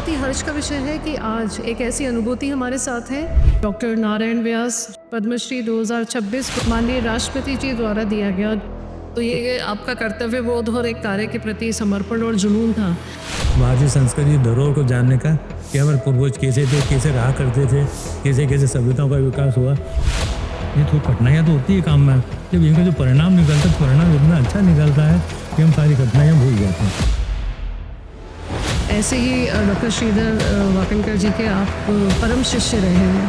बहुत ही हर्ष का विषय है कि आज एक ऐसी अनुभूति हमारे साथ है। डॉक्टर नारायण व्यास पद्मश्री 2026 माननीय राष्ट्रपति जी द्वारा दिया गया। तो ये आपका कर्तव्य बोध और एक कार्य के प्रति समर्पण और जुनून था। भारतीय संस्कृति धरोहर को जानने का कि हमारे पूर्वज कैसे थे, कैसे रहा करते थे, कैसे कैसे सभ्यताओं का विकास हुआ। ये तो कठिनाइयाँ तो होती है काम में, जब इनका जो परिणाम निकलता है परिणाम इतना अच्छा निकलता है कि हम सारी कठिनाइयाँ भूल जाते हैं। ऐसे ही डॉक्टर श्रीधर वाकनकर जी के आप परम शिष्य रहे हैं।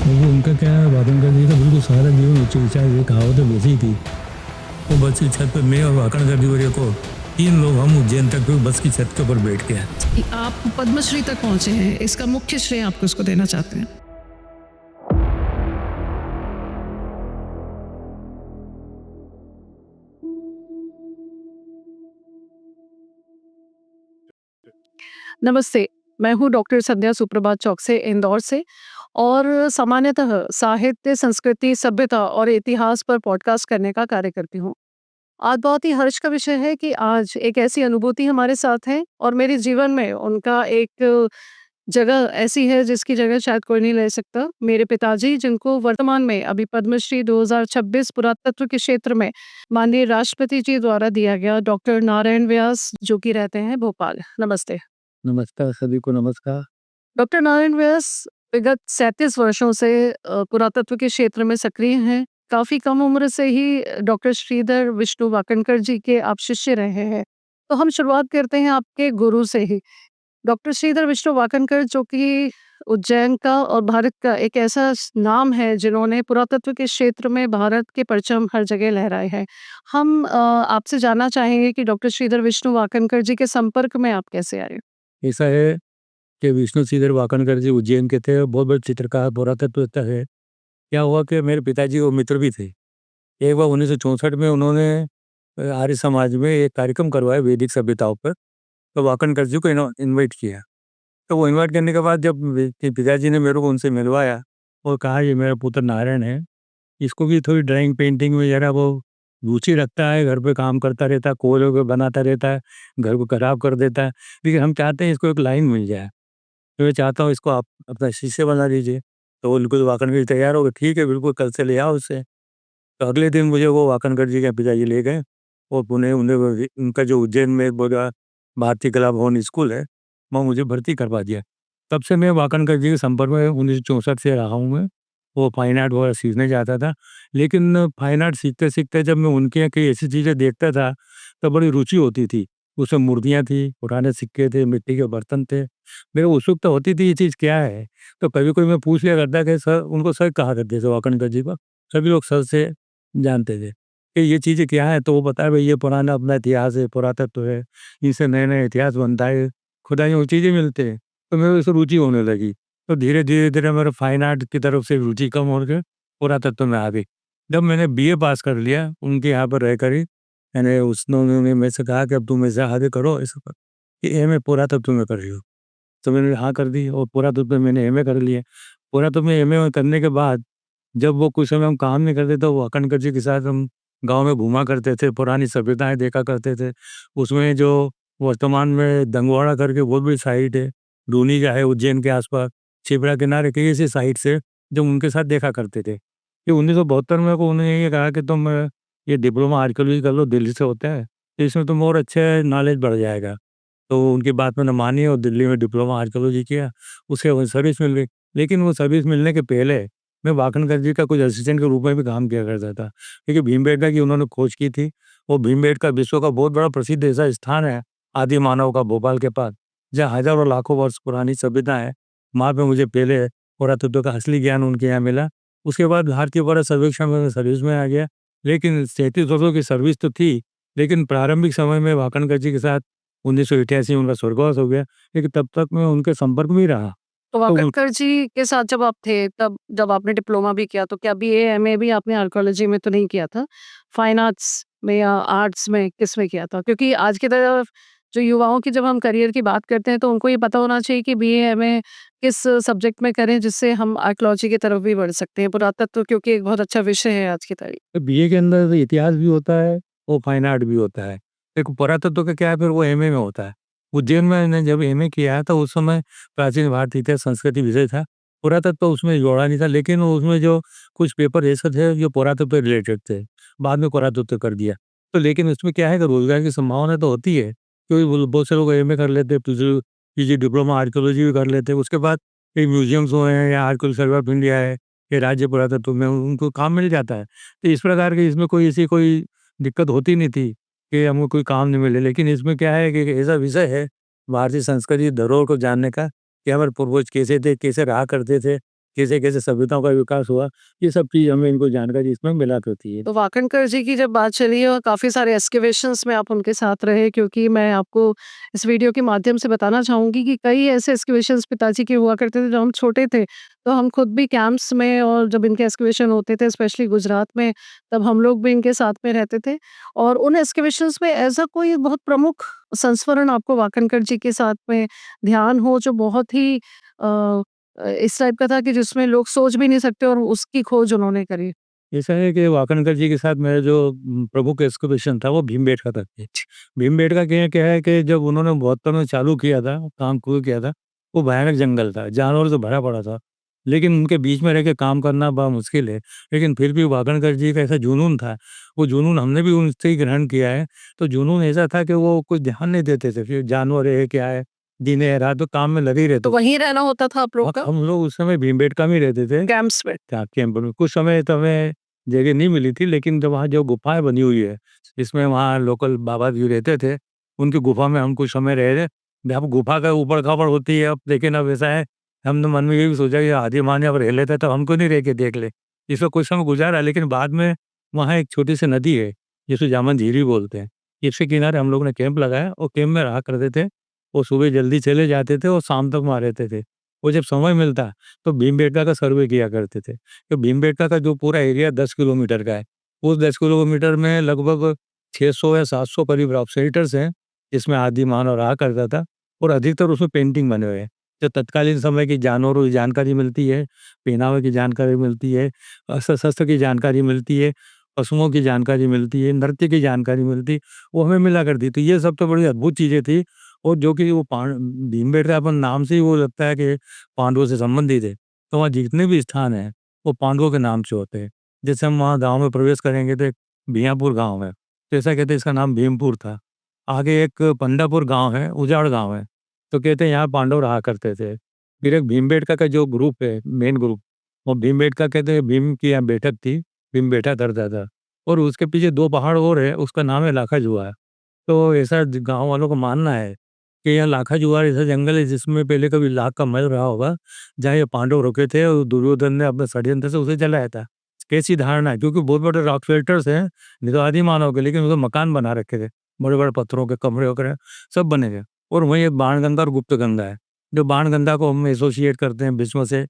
वो उनका क्या है, वाकनकर जी का बिल्कुल सारा जीवन उच्च विचार ये कहावत वैसी ही थी। वो बस की छत पर मैं और वाकनकर जी को 3 लोग हम उज्जैन तक बस की छत के ऊपर बैठ के आप पद्मश्री तक पहुंचे हैं, इसका मुख्य श्रेय आप किसको देना चाहते हैं? नमस्ते, मैं हूँ डॉक्टर संध्या सुप्रभात चौक से, इंदौर से। और सामान्यतः साहित्य, संस्कृति, सभ्यता और इतिहास पर पॉडकास्ट करने का कार्य करती हूँ। आज बहुत ही हर्ष का विषय है कि आज एक ऐसी अनुभूति हमारे साथ है और मेरे जीवन में उनका एक जगह ऐसी है जिसकी जगह शायद कोई नहीं ले सकता। मेरे पिताजी, जिनको वर्तमान में अभी पद्मश्री 2026 पुरातत्व के क्षेत्र में माननीय राष्ट्रपति जी द्वारा दिया गया, डॉक्टर नारायण व्यास, जो कि रहते हैं भोपाल। नमस्ते। नमस्कार, सभी को नमस्कार। डॉक्टर नारायण व्यास विगत 37 वर्षों से पुरातत्व के क्षेत्र में सक्रिय हैं। काफ़ी कम उम्र से ही डॉक्टर श्रीधर विष्णु वाकनकर जी के आप शिष्य रहे हैं। तो हम शुरुआत करते हैं आपके गुरु से ही। डॉक्टर श्रीधर विष्णु वाकनकर, जो कि उज्जैन का और भारत का एक ऐसा नाम है जिन्होंने पुरातत्व के क्षेत्र में भारत के परचम हर जगह लहराए हैं। हम आपसे जानना चाहेंगे कि डॉक्टर श्रीधर विष्णु वाकनकर जी के संपर्क में आप कैसे आए? ऐसा है कि विष्णु श्रीधर वाकनकर जी उज्जैन के थे, बहुत बड़े चित्रकार पुरातत्ववेत्ता है। क्या हुआ कि मेरे पिताजी वो मित्र भी थे। एक बार 1964 में उन्होंने आर्य समाज में एक कार्यक्रम करवाया वैदिक सभ्यताओं पर, तो वाकनकर जी को इनवाइट किया। तो वो इनवाइट करने के बाद जब पिताजी ने मेरे को उनसे मिलवाया और कहा ये मेरा पुत्र नारायण है, इसको भी थोड़ी ड्राइंग पेंटिंग में जरा वो रुचि रखता है, घर पे काम करता रहता है, कोयलों को बनाता रहता है, घर को खराब कर देता है, लेकिन हम चाहते हैं इसको एक लाइन मिल जाए, तो मैं चाहता हूँ इसको आप अपना शिष्य बना दीजिए। तो वो बिल्कुल वाकनकर जी तैयार हो गए, ठीक है बिल्कुल कल से ले आओ उसे। तो अगले दिन मुझे वो वाकनकर जी के पिताजी ले गए और पुणे उन्हें उनका जो उज्जैन में एक बड़ा भारतीय कला भवन स्कूल है, वहाँ मुझे भर्ती करवा दिया। तब से मैं वाकनकर जी के संपर्क में 1964 से रहा हूँ मैं। वो फाइन आर्ट वगैरह सीखने जाता था, लेकिन फाइन आर्ट सीखते-सीखते जब मैं उनके यहाँ कई ऐसी चीज़ें देखता था, तो बड़ी रुचि होती थी। उसमें मूर्तियाँ थी, पुराने सिक्के थे, मिट्टी के बर्तन थे। मेरे को उत्सुकता होती थी ये चीज़ क्या है? तो कभी-कभी मैं पूछ लिया करता कि सर, उनको सर कहा करते थे वाकनकर जी को। सभी लोग सर से जानते थे कि ये चीज़ें क्या है, तो वो बताया भाई ये पुराना अपना इतिहास है, पुरातत्व है, इनसे नए-नए इतिहास बनता है, खुदाई वो चीज़ें मिलते हैं। तो मेरे को इससे रुचि होने लगी। तो धीरे-धीरे मेरा फाइन आर्ट की तरफ से रुचि कम हो के पुरातत्व में आ गई। जब मैंने बीए पास कर लिया उनके यहाँ पर रहकर ही, मैंने उन्होंने मेरे से कहा कि अब तुम ऐसे आगे करो ऐसा कर कि एमए पुरातत्व में कर रही हो। तो मैंने हाँ कर दी और पुरातत्व में मैंने एमए कर लिया। पुरातत्व में एमए करने के बाद जब वो कुछ समय हम काम नहीं करते तो वाकनकर जी के साथ हम गाँव में घूमा करते थे, पुरानी सभ्यताएँ देखा करते थे। उसमें जो वर्तमान में दंगवाड़ा करके बहुत बड़ी साइट है, दूनी का है उज्जैन के आस-पास, छिबरा किनारे कई ऐसी साइट्स है, जो उनके साथ देखा करते थे। फिर 1972 में को उन्होंने ये कहा कि तुम ये डिप्लोमा आर्कियोलॉजी कर लो, दिल्ली से होता है, तो इसमें तुम और अच्छे नॉलेज बढ़ जाएगा। तो उनकी बात मैंने मानी और दिल्ली में डिप्लोमा आर्कियोलॉजी किया, उसके बाद सर्विस मिल गई। लेकिन वो सर्विस मिलने के पहले मैं वाकनकर जी का कुछ असिस्टेंट के रूप में भी काम किया करता था, क्योंकि भीमबेटका की उन्होंने खोज की थी। वो भीमबेटका विश्व का बहुत बड़ा प्रसिद्ध ऐसा स्थान है, आदि मानव का भोपाल के पास, जहाँ हज़ारों लाखों वर्ष पुरानी सभ्यता है। वहाँ पे मुझे पहले पुरातत्व का असली ज्ञान उनके यहाँ मिला। उसके बाद भारतीय पुरा सर्वेक्षण में मैं सर्विस में आ गया, लेकिन 37 वर्षों की सर्विस तो थी, लेकिन प्रारंभिक समय में वाकनकर जी के साथ 1988 उनका स्वर्गवास हो गया, लेकिन तब तक मैं उनके संपर्क में ही रहा। तो तो उन वाकनकर जी के साथ जब आप थे, तब जब आपने डिप्लोमा भी किया, तो क्या बीए, एमए भी आपने आर्कियोलॉजी में तो नहीं किया था? फाइन आर्ट्स में या आर्ट्स में, किस में किया था? क्योंकि आज की तरफ जो युवाओं की जब हम करियर की बात करते हैं, तो उनको ये पता होना चाहिए कि बीए, एमए किस सब्जेक्ट में करें, जिससे हम आर्कियोलॉजी की तरफ भी बढ़ सकते हैं। पुरातत्व क्योंकि एक बहुत अच्छा विषय है आज की तारीख। बीए के अंदर इतिहास भी होता है और फाइन आर्ट भी होता है। देखो पुरातत्व का क्या है, फिर वो एमए में होता है। उज्जैन में मैंने जब एमए किया तो उस समय प्राचीन भारतीय इतिहास संस्कृति विषय था। पुरातत्व तो उसमें जोड़ा नहीं था, लेकिन उसमें जो कुछ पेपर ऐसे थे जो पुरातत्व रिलेटेड थे। बाद में पुरातत्व कर दिया। तो लेकिन उसमें क्या है कि रोज़गार की संभावना तो होती है, क्योंकि बहुत से लोग एमए कर लेते हैं, पीजी डिप्लोमा आर्कियोलॉजी भी कर लेते हैं। उसके बाद ये म्यूज़ियम्स हुए हैं या आर्कियोलॉजिकल सर्वे ऑफ इंडिया है, ये राज्य पुरातत्व में उनको काम मिल जाता है। तो इस प्रकार की इसमें कोई ऐसी कोई दिक्कत होती नहीं थी कि हमको कोई काम नहीं मिले। लेकिन इसमें क्या है कि एक ऐसा विषय है भारतीय संस्कृति धरोहर को जानने का कि हमारे पूर्वज कैसे थे, कैसे रहा करते थे, कैसे-कैसे सभ्यताओं का विकास हुआ, ये सब चीज़ हमें इनको जानकारी इसमें मिला करती है। तो वाकणकर जी की जब बात चली और काफ़ी सारे एक्सकवेशंस में आप उनके साथ रहे, क्योंकि मैं आपको इस वीडियो के माध्यम से बताना चाहूँगी कि कई ऐसे एक्सकवेशंस पिताजी के हुआ करते थे जब हम छोटे थे, तो हम खुद भी कैंप्स में और जब इनके एक्सकवेशन होते थे स्पेशली गुजरात में, तब हम लोग भी इनके साथ में रहते थे। और उन एक्सकवेशंस में ऐसा कोई बहुत प्रमुख संस्मरण आपको वाकणकर जी के साथ में ध्यान हो जो बहुत ही इस टाइप का था कि जिसमें लोग सोच भी नहीं सकते और उसकी खोज उन्होंने करी? ऐसा है कि वाकणकर जी के साथ मेरा जो प्रमुख एक्सकवेशन था वो भीमबेटका तक है। भीमबेटका क्या क्या है कि जब उन्होंने 72 में चालू किया था, काम शुरू किया था, वो भयानक जंगल था, जानवरों से भरा पड़ा था। लेकिन उनके बीच में रह के काम करना बड़ा मुश्किल है। लेकिन फिर भी वाकणकर जी का ऐसा जुनून था, वो जुनून हमने भी उनसे ही ग्रहण किया है। तो जुनून ऐसा था कि वो कुछ ध्यान नहीं देते थे, फिर जानवर है, क्या है, दिन है, रात तो काम में लगे ही तो रहते थे। वहीं रहना होता था आप लोग का? हम लोग उस समय भीमबेटका में ही रहते थे। कैंप्स में? कैंप में कुछ समय तो हमें जगह नहीं मिली थी, लेकिन जब वहाँ जो गुफाएँ बनी हुई है, जिसमें वहाँ लोकल बाबा जी रहते थे, उनकी गुफा में हम कुछ समय रहे थे। अब गुफा का ऊबड़-खाबड़ होती है, अब लेकिन अब ऐसा है, हमने मन में ये भी सोचा कि आधी माँ ने अब रह लेते तो हमको नहीं रह के देख ले। इसमें कुछ समय गुज़ारा, लेकिन बाद में वहाँ एक छोटी-सी नदी है, जिसे जामन झील भी बोलते हैं। इसके किनारे हम लोगों ने कैंप लगाया और कैंप में रहा करते थे। और सुबह जल्दी चले जाते थे और शाम तक वहाँ रहते थे। और जब समय मिलता, तो भीमबेटका का सर्वे किया करते थे। तो भीमबेटका का जो पूरा एरिया 10 किलोमीटर का है, उस 10 किलोमीटर में लगभग 600 या 700 करीब रॉक शेल्टर्स हैं, जिसमें आदि मानव रहा करता था। और अधिकतर उसमें पेंटिंग बने हुए हैं। जो तत्कालीन समय की जानवरों की जानकारी मिलती है, पहनावे की जानकारी मिलती है, अस्त्र-शस्त्र की जानकारी मिलती है, पशुओं की जानकारी मिलती है, नृत्य की जानकारी मिलती है, वो हमें मिला करती। तो ये सब तो बड़ी अद्भुत चीज़ें थी। और जो कि वो भीमबेटका अपन नाम से ही वो लगता है कि पांडवों से संबंधित है। तो वहाँ जितने भी स्थान हैं, वो पांडवों के नाम से होते हैं। जैसे हम वहाँ गाँव में प्रवेश करेंगे तो एक बियापुर गाँव है, तो ऐसा कहते हैं इसका नाम भीमपुर था। आगे एक पंडापुर गाँव है, उजाड़ गाँव है, तो कहते हैं यहाँ पांडव रहा करते थे। फिर एक भीमबेटका का जो ग्रुप है, मेन ग्रुप, वो भीमबेटका कहते हैं भीम की यहाँ बैठक थी, भीम बैठा करता था। और उसके पीछे 2 पहाड़ और है, उसका नाम है लाखा-जुआ। तो ऐसा गाँव वालों का मानना है कि यहाँ लाखा-जुआर ऐसा जंगल है जिसमें पहले कभी लाख का महल रहा होगा, जहाँ ये पांडव रुके थे और दुर्योधन ने अपने षड्यंत्र से उसे जलाया था। कैसी धारणा है, क्योंकि बहुत बड़े रॉक शेल्टर्स हैं, नहीं तो आदि मानव के, लेकिन उसमें मकान बना रखे थे। बड़े-बड़े पत्थरों के कमरे वगैरह सब बने थे। और वहीं एक बाणगंगा और गुप्तगंगा है, जो बाणगंगा को हम एसोसिएट करते हैं भीष्म से।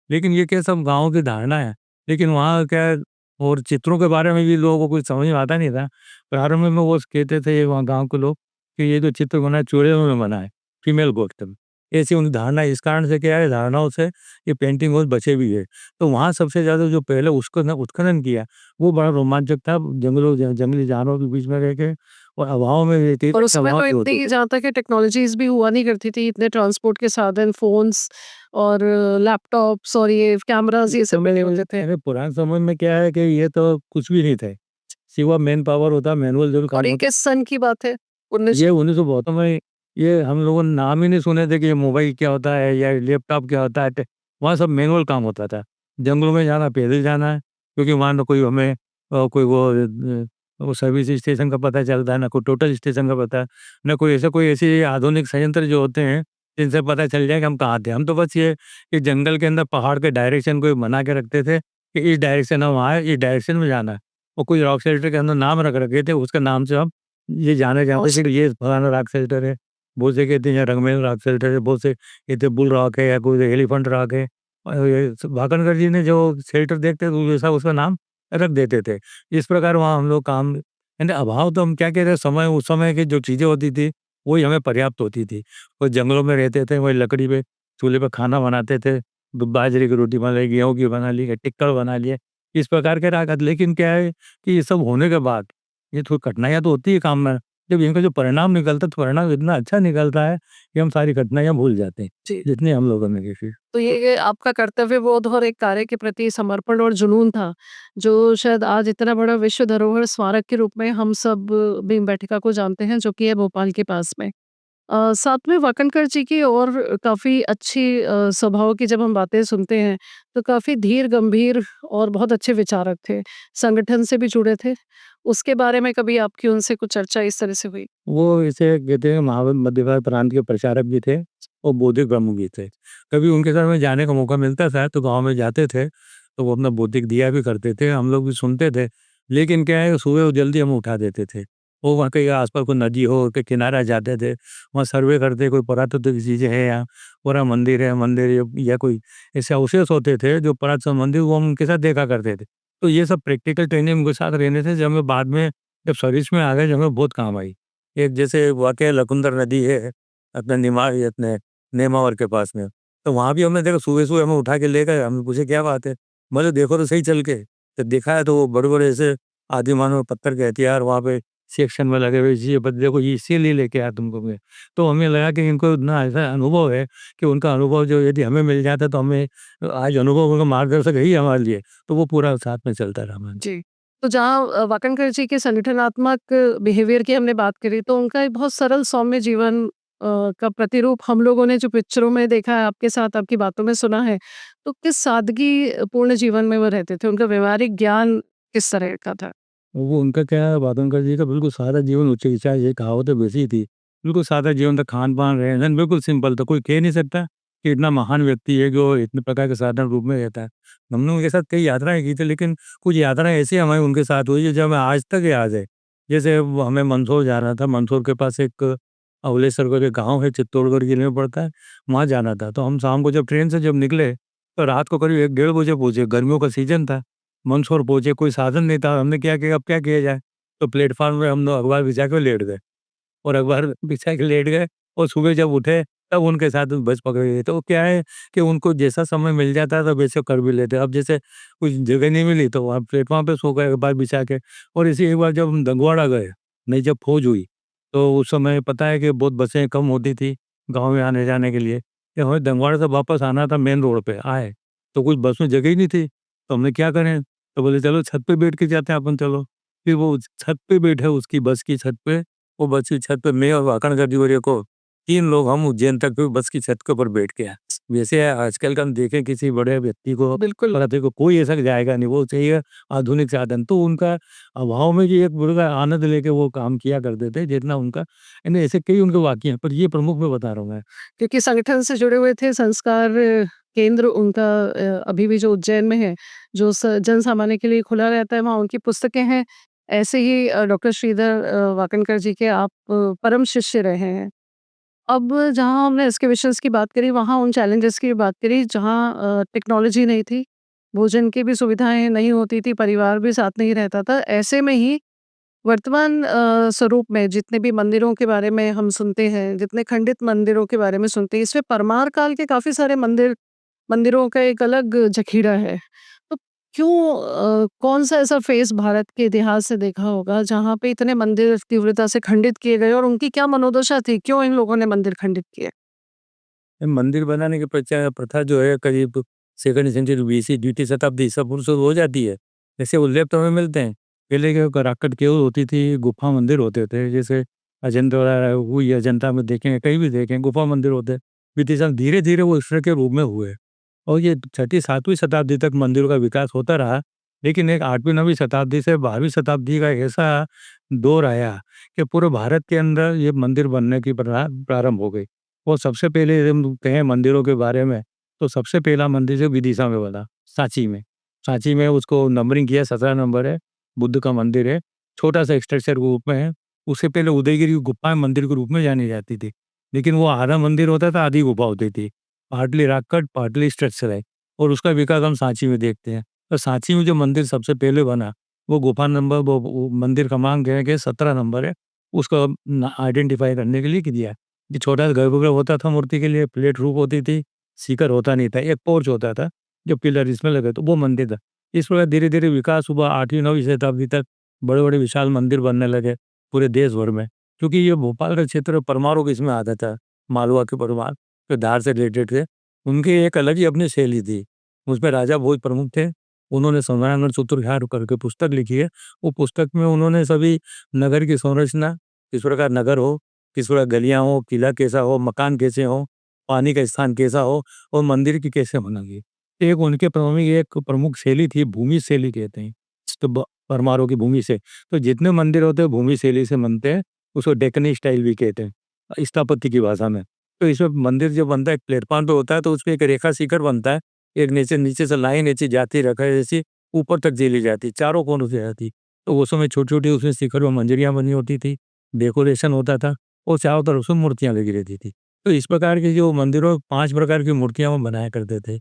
लेकिन ये क्या सब गाँव की धारणा है। लेकिन वहाँ क्या है, और चित्रों के बारे में भी लोगों को कुछ समझ में आता नहीं था। प्रारंभ में वो कहते थे वहाँ गाँव के लोग कि ये जो चित्र बना है चूड़ियों में बना है, फीमेल गोष्ठ में। ऐसी उनकी धारणा, इस कारण से क्या है, धारणाओं से ये पेंटिंग बहुत बचे भी है। तो वहाँ सबसे ज़्यादा जो पहले उसको न उत्खनन किया, वो बड़ा रोमांचक था। जंगली जानवरों के बीच में रह के और हवाओं में रहती और थी, उस समय हवाओं तो भी होती इतनी थी। जहाँ तक है टेक्नोलॉजीज़ भी हुआ नहीं करती थी, इतने ट्रांसपोर्ट के साधन, फ़ोन्स और लैपटॉप्स और ये कैमराज़ ये उस सब भी समय नहीं में होते थे। अरे पुराने समय में क्या है कि ये तो कुछ भी नहीं थे। सिवा मैन पावर होता, मैनुअल ज़रूर और काम ये होता। किस सन की बात है? 19 ये 1900 में ये हम लोगों ने नाम ही नहीं सुने थे कि ये मोबाइल क्या होता है या लैपटॉप क्या होता है। वहाँ सब मैनुअल काम होता था। जंगलों में जाना, पैदल जाना है, क्योंकि वहाँ ना कोई हमें कोई वो सर्विस स्टेशन का पता चलता है, ना कोई टोटल स्टेशन का पता है, ना कोई ऐसे आधुनिक संयंत्र जो होते हैं, जिनसे पता चल जाए कि हम कहाँ थे। हम तो बस ये कि जंगल के अंदर पहाड़ के डायरेक्शन को बना के रखते थे कि इस डायरेक्शन हम आए, इस डायरेक्शन में जाना है। और कोई रॉक शेल्टर के अंदर नाम रख रखे थे, उसके नाम से हम ये जाने जाते औस थे कि ये फलाना रॉक शेल्टर है। बहुत से कहते हैं यहाँ रंगमेल रॉक शेल्टर है, बहुत से कहते हैं बुल रॉक है या कोई एलिफेंट रॉक है। और ये वाकनकर जी ने जो शेल्टर देखते तो वैसा उसका नाम रख देते थे। इस प्रकार वहाँ हम लोग काम, यानी अभाव तो हम क्या कह रहे हैं, समय उस समय की जो चीज़ें होती थी, वही हमें पर्याप्त होती थी। और जंगलों में रहते थे, वही लकड़ी पे चूल्हे पे खाना बनाते थे। बाजरे की रोटी बना ली, गेहूँ की बना ली, टिक्कर बना लिए, इस प्रकार के लेकिन क्या है कि ये सब होने के बाद ये थोड़ी कठिनाइयाँ तो होती है काम में। जब इनका जो परिणाम निकलता है तो परिणाम इतना अच्छा निकलता है कि हम सारी घटनाएँ भूल जाते हैं, जी। जितनी हम लोगों ने की। तो ये आपका कर्तव्य बोध और एक कार्य के प्रति समर्पण और जुनून था, जो शायद आज इतना बड़ा विश्व धरोहर स्मारक के रूप में हम सब भीमबेटका को जानते हैं, जो कि है भोपाल के पास में। साथ में वाकणकर जी की और काफ़ी अच्छी स्वभाव की जब हम बातें सुनते हैं, तो काफ़ी धीर गंभीर और बहुत अच्छे विचारक थे। संगठन से भी जुड़े थे। उसके बारे में कभी आपकी उनसे कुछ चर्चा इस तरह से हुई? वो इसे कहते हैं महावन मध्यप्रदेश प्रांत के प्रचारक भी थे और बौद्धिक प्रमुख भी थे। कभी उनके साथ में जाने का मौका मिलता था तो गाँव में जाते थे, तो वो अपना बौद्धिक दिया भी करते थे, हम लोग भी सुनते थे। लेकिन क्या है सुबह वो जल्दी हमें उठा देते थे। वो वहाँ कहीं आस-पास कोई नदी हो के किनारा जाते थे, वहाँ सर्वे करते कोई पुरातत्व की चीज़ें हैं या पूरा मंदिर है, मंदिर या कोई ऐसे अवशेष होते थे जो पुरातन मंदिर वो हम उनके साथ देखा करते थे। तो ये सब प्रैक्टिकल ट्रेनिंग उनके साथ रहने से जब हमें बाद में जब सर्विस में आ गए, जो हमें बहुत काम आई। एक जैसे वाक़या लकुंदर नदी है, अपने अपने नेमावर के पास में। तो वहाँ भी हमने देखा सुबह-सुबह हमें उठा के ले गए, हमने पूछे क्या बात है? बोले देखो तो सही चल के। तो देखा है तो वो बड़े-बड़े ऐसे आदिमानव पत्थर के हथियार वहाँ पे सेक्शन में लगे हुए जी, बस देखो ये इसीलिए लेके आया तुमको मैं। तो हमें लगा कि इनको इतना ऐसा अनुभव है कि उनका अनुभव जो यदि हमें मिल जाता तो हमें आज अनुभव का मार्गदर्शक है ही हमारे लिए। तो वो पूरा साथ में चलता रहा हमारे। जी। तो जहाँ वाकणकर जी के संगठनात्मक बिहेवियर की हमने बात करी, तो उनका एक बहुत सरल सौम्य जीवन का प्रतिरूप हम लोगों ने जो पिक्चरों में देखा है, आपके साथ आपकी बातों में सुना है, तो किस सादगी पूर्ण जीवन में वो रहते थे? उनका व्यावहारिक ज्ञान किस तरह का था? वो उनका क्या है वातंकर जी का बिल्कुल सादा जीवन उच्च शिक्षा ये कहावतें वैसी थी। बिल्कुल सादा जीवन था, खान-पान, रहन-सहन बिल्कुल सिंपल था। कोई कह नहीं सकता कि इतना महान व्यक्ति है जो इतने प्रकार के साधारण रूप में रहता है। हमने उनके साथ कई यात्राएँ की थी लेकिन कुछ यात्राएँ ऐसी हमारी उनके साथ हुई है जो हमें आज तक याद है। जैसे वो हमें मंदसौर जाना था, मंदसौर के पास एक अवलेसर करके गाँव है, चित्तौड़गढ़ जिले में पड़ता है, वहाँ जाना था। तो हम शाम को जब ट्रेन से जब निकले, तो रात को करीब 1 डेढ़ बजे पहुँचे, गर्मियों का सीज़न था। मंदसौर पहुँचे, कोई साधन नहीं था, हमने क्या किया अब क्या किया जाए? तो प्लेटफ़ॉर्म में हम लोग अखबार बिछा के लेट गए और अखबार बिछा के लेट गए और सुबह जब उठे तब उनके साथ बस पकड़ी गई। तो क्या है कि उनको जैसा समय मिल जाता था वैसे कर भी लेते। अब जैसे कुछ जगह नहीं मिली तो वहाँ प्लेटफ़ॉर्म पे सो गए अखबार बिछा के और इसी एक बार जब हम दंगवाड़ा गए, नहीं जब फ़ौज हुई, तो उस समय पता है कि बहुत बसें कम होती थी गाँव में आने-जाने के लिए। तो हमें दंगवाड़ा से वापस आना था मेन रोड पे आए, तो कुछ बस में जगह ही नहीं थी, तो हमने क्या करें? तो बोले चलो छत पे बैठ के जाते हैं अपन चलो। फिर वो छत पे बैठे उसकी बस की छत पे, वो बस की छत पे मैं और वाकण गढ़ी को 3 लोग हम उज्जैन तक फिर बस की छत के ऊपर बैठ के आए। वैसे आजकल का हम देखें किसी बड़े व्यक्ति को, बिल्कुल। पढ़ाते को कोई ऐसा जाएगा नहीं, वो चाहिए आधुनिक साधन। तो उनका अभाव में भी एक बड़ा आनंद लेके वो काम किया करते थे जितना उनका यानी ऐसे कई उनके वाक़ये हैं, पर ये प्रमुख मैं बता रहा हूँ मैं। क्योंकि संगठन से जुड़े हुए थे, संस्कार केंद्र उनका अभी भी जो उज्जैन में है, जो जन सामान्य के लिए खुला रहता है, वहाँ उनकी पुस्तकें हैं। ऐसे ही डॉक्टर श्रीधर वाकणकर जी के आप परम शिष्य रहे हैं। अब जहाँ हमने एस्केवेशंस की बात करी, वहाँ उन चैलेंजेस की बात करी जहाँ टेक्नोलॉजी नहीं थी, भोजन की भी सुविधाएं नहीं होती थी, परिवार भी साथ नहीं रहता था। ऐसे में ही वर्तमान स्वरूप में जितने भी मंदिरों के बारे में हम सुनते हैं, जितने खंडित मंदिरों के बारे में सुनते हैं, इसमें परमार काल के काफ़ी सारे मंदिरों का एक अलग जखीरा है। तो क्यों कौन-सा ऐसा फ़ेज़ भारत के इतिहास से देखा होगा, जहाँ पे इतने मंदिर तीव्रता से खंडित किए गए और उनकी क्या मनोदशा थी? क्यों इन लोगों ने मंदिर खंडित किए? ये मंदिर बनाने की प्रथा जो है करीब सेकंड सेंचुरी बीसी द्वितीय शताब्दी ईसा पूर्व से हो जाती है। जैसे उल्लेख तो हमें मिलते हैं। पहले क्या कराकट केवल होती थी, गुफा मंदिर होते थे। जैसे अजंता हुई अजंता में देखें, कहीं भी देखें गुफा मंदिर होते हैं। बीते साल धीरे-धीरे वो ईश्वर के रूप में हुए और ये छठी 7वीं शताब्दी तक मंदिरों का विकास होता रहा। लेकिन एक 8वीं-9वीं शताब्दी से 12वीं शताब्दी का ऐसा दौर आया कि पूरे भारत के अंदर ये मंदिर बनने की प्रारंभ हो गई। और सबसे पहले हम कहें मंदिरों के बारे में, तो सबसे पहला मंदिर जो विदिशा में बना, सांची में। सांची में उसको नंबरिंग किया 17 नंबर है, बुद्ध का मंदिर है, छोटा-सा स्ट्रक्चर के रूप में है। उससे पहले उदयगिरी की गुफाएँ मंदिर के रूप में जानी जाती थी। लेकिन वो आधा मंदिर होता था, आधी गुफा होती थी। Partly rock cut, partly structure है और उसका विकास हम सांची में देखते हैं। तो सांची में जो मंदिर सबसे पहले बना, वो गुफा नंबर वो मंदिर क्रमांक है कि 17 नंबर है, उसको आइडेंटिफ़ाई करने के लिए किया। ये छोटा सा गर्भगृह होता था मूर्ति के लिए, प्लेट रूप होती थी, शिखर होता नहीं था, एक पोर्च होता था, जो पिलर इसमें लगे तो वो मंदिर था। इस प्रकार धीरे-धीरे विकास हुआ 8वीं 9वीं शताब्दी तक बड़े-बड़े विशाल मंदिर बनने लगे पूरे देश भर में। क्योंकि ये भोपाल का क्षेत्र परमारों के इसमें आता था, मालवा के परमार जो धार से रिलेटेड थे, उनकी एक अलग ही अपनी शैली थी। उसमें राजा भोज प्रमुख थे, उन्होंने सौंदर्यानंद सूत्रधार करके पुस्तक लिखी है। वो पुस्तक में उन्होंने सभी नगर की संरचना, किस प्रकार नगर हो, किस प्रकार गलियाँ हो, किला कैसा हो, मकान कैसे हो, पानी का स्थान कैसा हो और मंदिर की कैसे होना। एक उनके प्रमुख एक प्रमुख शैली थी, भूमि शैली कहते हैं। तो परमारों की भूमि से तो जितने मंदिर होते हैं भूमि शैली से बनते हैं, उसको डेक्कनी स्टाइल भी कहते हैं स्थापत्य की भाषा में। तो इसमें मंदिर जो बनता है एक प्लेटफॉर्म पे होता है, तो उसपे एक रेखा शिखर बनता है, एक नीचे नीचे से लाइन नीचे जाती रखा है जैसी ऊपर तक चली जाती, चारों कोनों से जाती। तो उस समय छोटी छोटी उसमें शिखर में मंजरियाँ बनी होती थी, डेकोरेशन होता था और चारों तरफ से मूर्तियाँ लगी रहती थी। तो इस प्रकार की जो मंदिरों में 5 प्रकार की मूर्तियाँ वो बनाया करते थे।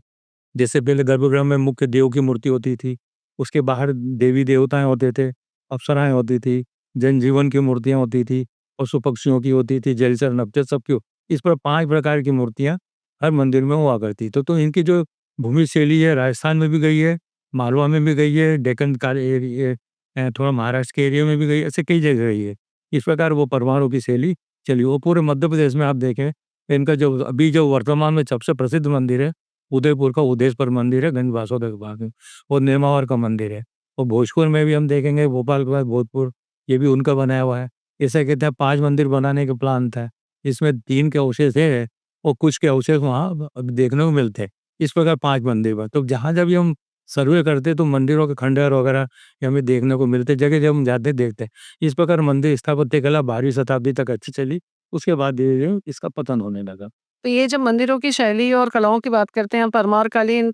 जैसे पहले गर्भगृह में मुख्य देव की मूर्ति होती थी, उसके बाहर देवी-देवताएँ होते थे, अप्सराएँ होती थी, जनजीवन की मूर्तियाँ होती थी, पशु-पक्षियों की होती थी, जलचर, नभचर सबकी इस पर 5 प्रकार की मूर्तियाँ हर मंदिर में हुआ करती। तो इनकी जो भूमि शैली है राजस्थान में भी गई है, मालवा में भी गई है, डेक्कन का एरिया थोड़ा महाराष्ट्र के एरिया में भी गई है, ऐसे कई जगह गई है। इस प्रकार वो परमाणु की शैली चली। वो पूरे मध्य प्रदेश में आप देखें, इनका जो अभी जो वर्तमान में सबसे प्रसिद्ध मंदिर है उदयपुर का उदेश्वर मंदिर है, गंज बासोदा के पास में और नेमावर का मंदिर है। और भोजपुर में भी हम देखेंगे भोपाल के बाद भोजपुर, ये भी उनका बनाया हुआ है। ऐसा कहते हैं 5 मंदिर बनाने का प्लान था, इसमें 3 के अवशेष है और कुछ के अवशेष वहाँ अब देखने को मिलते हैं। इस प्रकार 5 मंदिर बा तो जहाँ जब भी हम सर्वे करते हैं तो मंदिरों के खंडहर वगैरह ये हमें देखने को मिलते हैं, जगह जब हम जाते हैं देखते हैं। इस प्रकार मंदिर स्थापत्य कला 12वीं शताब्दी तक अच्छी चली, उसके बाद धीरे-धीरे इसका पतन होने लगा। तो ये जब मंदिरों की शैली और कलाओं की बात करते हैं, परमारकालीन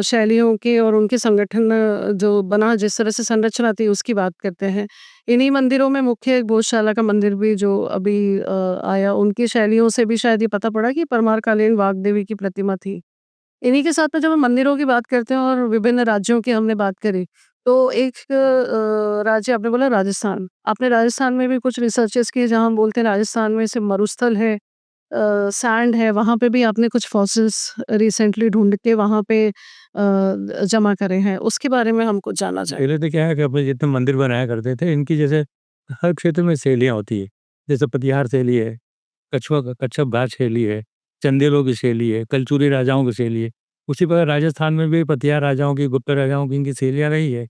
शैलियों की और उनके संगठन जो बना जिस तरह से संरचना थी उसकी बात करते हैं। इन्हीं मंदिरों में मुख्य एक बोधशाला का मंदिर भी जो अभी आया, उनकी शैलियों से भी शायद ये पता पड़ा कि परमारकालीन वाग्देवी की प्रतिमा थी। इन्हीं के साथ में जब हम मंदिरों की बात करते हैं और विभिन्न राज्यों की हमने बात करी, तो एक राज्य आपने बोला राजस्थान। आपने राजस्थान में भी कुछ रिसर्चेज़ किए जहाँ हम बोलते हैं राजस्थान में सिर्फ़ मरुस्थल है, सैंड है, वहाँ पे भी आपने कुछ फॉसिल्स रिसेंटली ढूँढ के वहाँ पे जमा करे हैं। उसके बारे में हम कुछ जानना चाहेंगे। पहले तो क्या है कि अपने जितने मंदिर बनाया करते थे, इनकी जैसे हर क्षेत्र में शैलियाँ होती है। जैसे पतिहार शैली है, कच्छप घाट शैली है, चंदेलों की शैली है, कलचुरी राजाओं की शैली है। उसी प्रकार राजस्थान में भी पतिहार राजाओं की, गुप्त राजाओं की इनकी शैलियाँ रही है।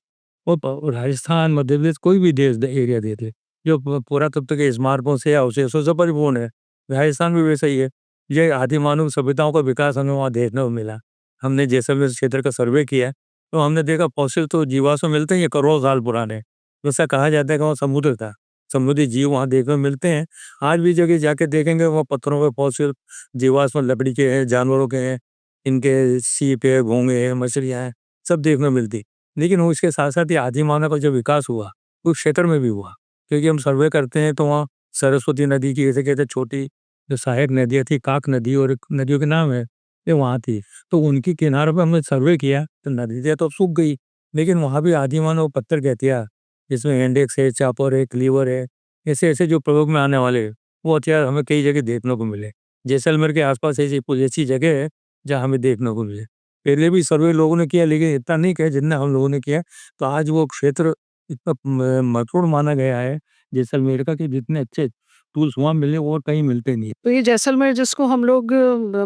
और राजस्थान, मध्य प्रदेश कोई भी देश एरिया देख ले, जो पुरातत्व के स्मारकों से या अवशेषों से परिपूर्ण है, राजस्थान भी वैसा ही है। ये आदि मानव सभ्यताओं का विकास हमें वहाँ देखने को मिला। हमने जैसलमेर क्षेत्र का सर्वे किया तो हमने देखा फॉसिल तो जीवाश्म मिलते ही हैं करोड़ों साल पुराने। वैसा कहा जाता है कि वहाँ समुद्र था, समुद्री जीव वहाँ देखने को मिलते हैं। आज भी जगह जाके देखेंगे वहाँ पत्थरों पे फॉसिल जीवाश्म लकड़ी के हैं, जानवरों के हैं, इनके सीप है, घोंगे हैं, मछलियाँ हैं, सब देखने को मिलती। लेकिन वो इसके साथ-साथ ये आदि मानव का जो विकास हुआ, उस क्षेत्र में भी हुआ। क्योंकि हम सर्वे करते हैं तो वहाँ सरस्वती नदी की जैसे कहते हैं छोटी जो सहायक नदियाँ थी, काक नदी और एक नदियों के नाम है, ये वहाँ थी। तो उनकी किनारों पे हमने सर्वे किया तो नदियाँ तो अब सूख गई, लेकिन वहाँ भी आदि मानव पत्थर के हथियार जिसमें इंडेक्स है, चापर है, क्लीवर है, ऐसे-ऐसे जो प्रयोग में आने वाले, वो हथियार हमें कई जगह देखने को मिले। जैसलमेर के आस-पास ऐसी कुछ ऐसी जगह है, जहाँ हमें देखने को मिले। पहले भी सर्वे लोगों ने किया लेकिन इतना नहीं किया जितना हम लोगों ने किया। तो आज वो क्षेत्र इतना महत्वपूर्ण माना गया है जैसलमेर का कि जितने अच्छे टूल्स वहाँ मिले वो और कहीं मिलते नहीं। तो ये जैसलमेर जिसको हम लोग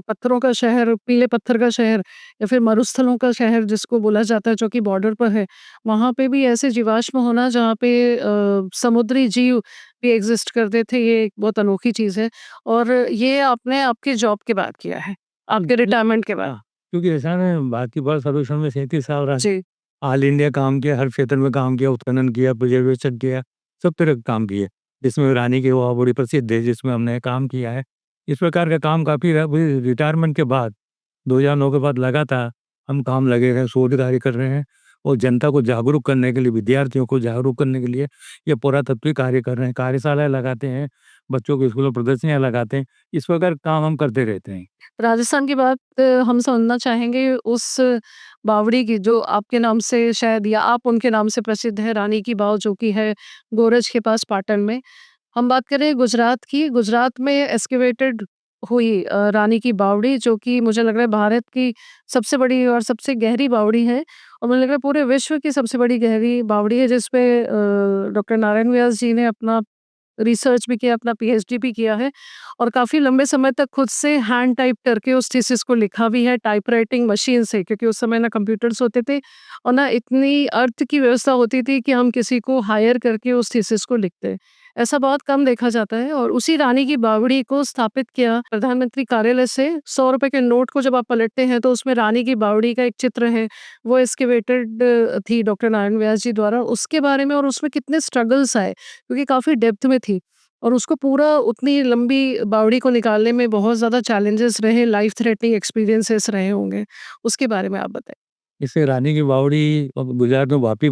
पत्थरों का शहर, पीले पत्थर का शहर या फिर मरुस्थलों का शहर जिसको बोला जाता है जो कि बॉर्डर पर है, वहाँ पे भी ऐसे जीवाश्म होना जहाँ पे समुद्री जीव भी एग्ज़िस्ट करते थे, ये एक बहुत अनोखी चीज़ है। और ये आपने आपकी जॉब के बाद किया है, आपके रिटायरमेंट के बाद? हाँ, क्योंकि ऐसा है ना बाकी वर्ष सर्वेक्षण में 37 साल रहा। जी। ऑल इंडिया काम किया, हर क्षेत्र में काम किया, उत्खनन किया, प्रिजर्वेशन किया, सब तरह के काम किए। जिसमें रानी की वाह बड़ी प्रसिद्ध है, जिसमें हमने काम किया है। इस प्रकार का काम काफ़ी रहा। फिर रिटायरमेंट के बाद 2009 के बाद लगातार हम काम लगे हैं, शोध कार्य कर रहे हैं और जनता को जागरूक करने के लिए, विद्यार्थियों को जागरूक करने के लिए ये पुरातत्वीय कार्य कर रहे हैं। कार्यशालाएँ लगाते हैं, बच्चों के स्कूलों में प्रदर्शनियाँ लगाते हैं। इस प्रकार काम हम करते रहते हैं। राजस्थान की बात हम समझना चाहेंगे उस बावड़ी की जो आपके नाम से शायद या आप उनके नाम से प्रसिद्ध है, रानी की वाव जो कि है गोरज के पास पाटन में। हम बात करें गुजरात की, गुजरात में एक्सकैवेटेड हुई रानी की बावड़ी जो कि मुझे लग रहा है भारत की सबसे बड़ी और सबसे गहरी बावड़ी है और मुझे लग रहा है पूरे विश्व की सबसे बड़ी गहरी बावड़ी है जिस पे डॉक्टर नारायण व्यास जी ने अपना रिसर्च भी किया, अपना पीएचडी भी किया है और काफ़ी लंबे समय तक खुद से हैंड टाइप करके उस थीसिस को लिखा भी है टाइपराइटिंग मशीन से, क्योंकि उस समय ना कंप्यूटर्स होते थे और ना इतनी अर्थ की व्यवस्था होती थी कि हम किसी को हायर करके उस थीसिस को लिखते। ऐसा बहुत कम देखा जाता है और उसी रानी की बावड़ी को स्थापित किया प्रधानमंत्री कार्यालय से। 100 रुपए के नोट को जब आप पलटते हैं तो उसमें रानी की बावड़ी का एक चित्र है, वो एक्सकेवेटेड थी डॉक्टर नारायण व्यास जी द्वारा। उसके बारे में और उसमें कितने स्ट्रगल्स आए, क्योंकि काफ़ी डेप्थ में थी और उसको पूरा उतनी लंबी बावड़ी को निकालने में बहुत ज़्यादा चैलेंजेस रहे, लाइफ थ्रेटनिंग एक्सपीरियंसेस रहे होंगे। उसके बारे में आप बताइए? इसे रानी की बावड़ी गुजरात में वापी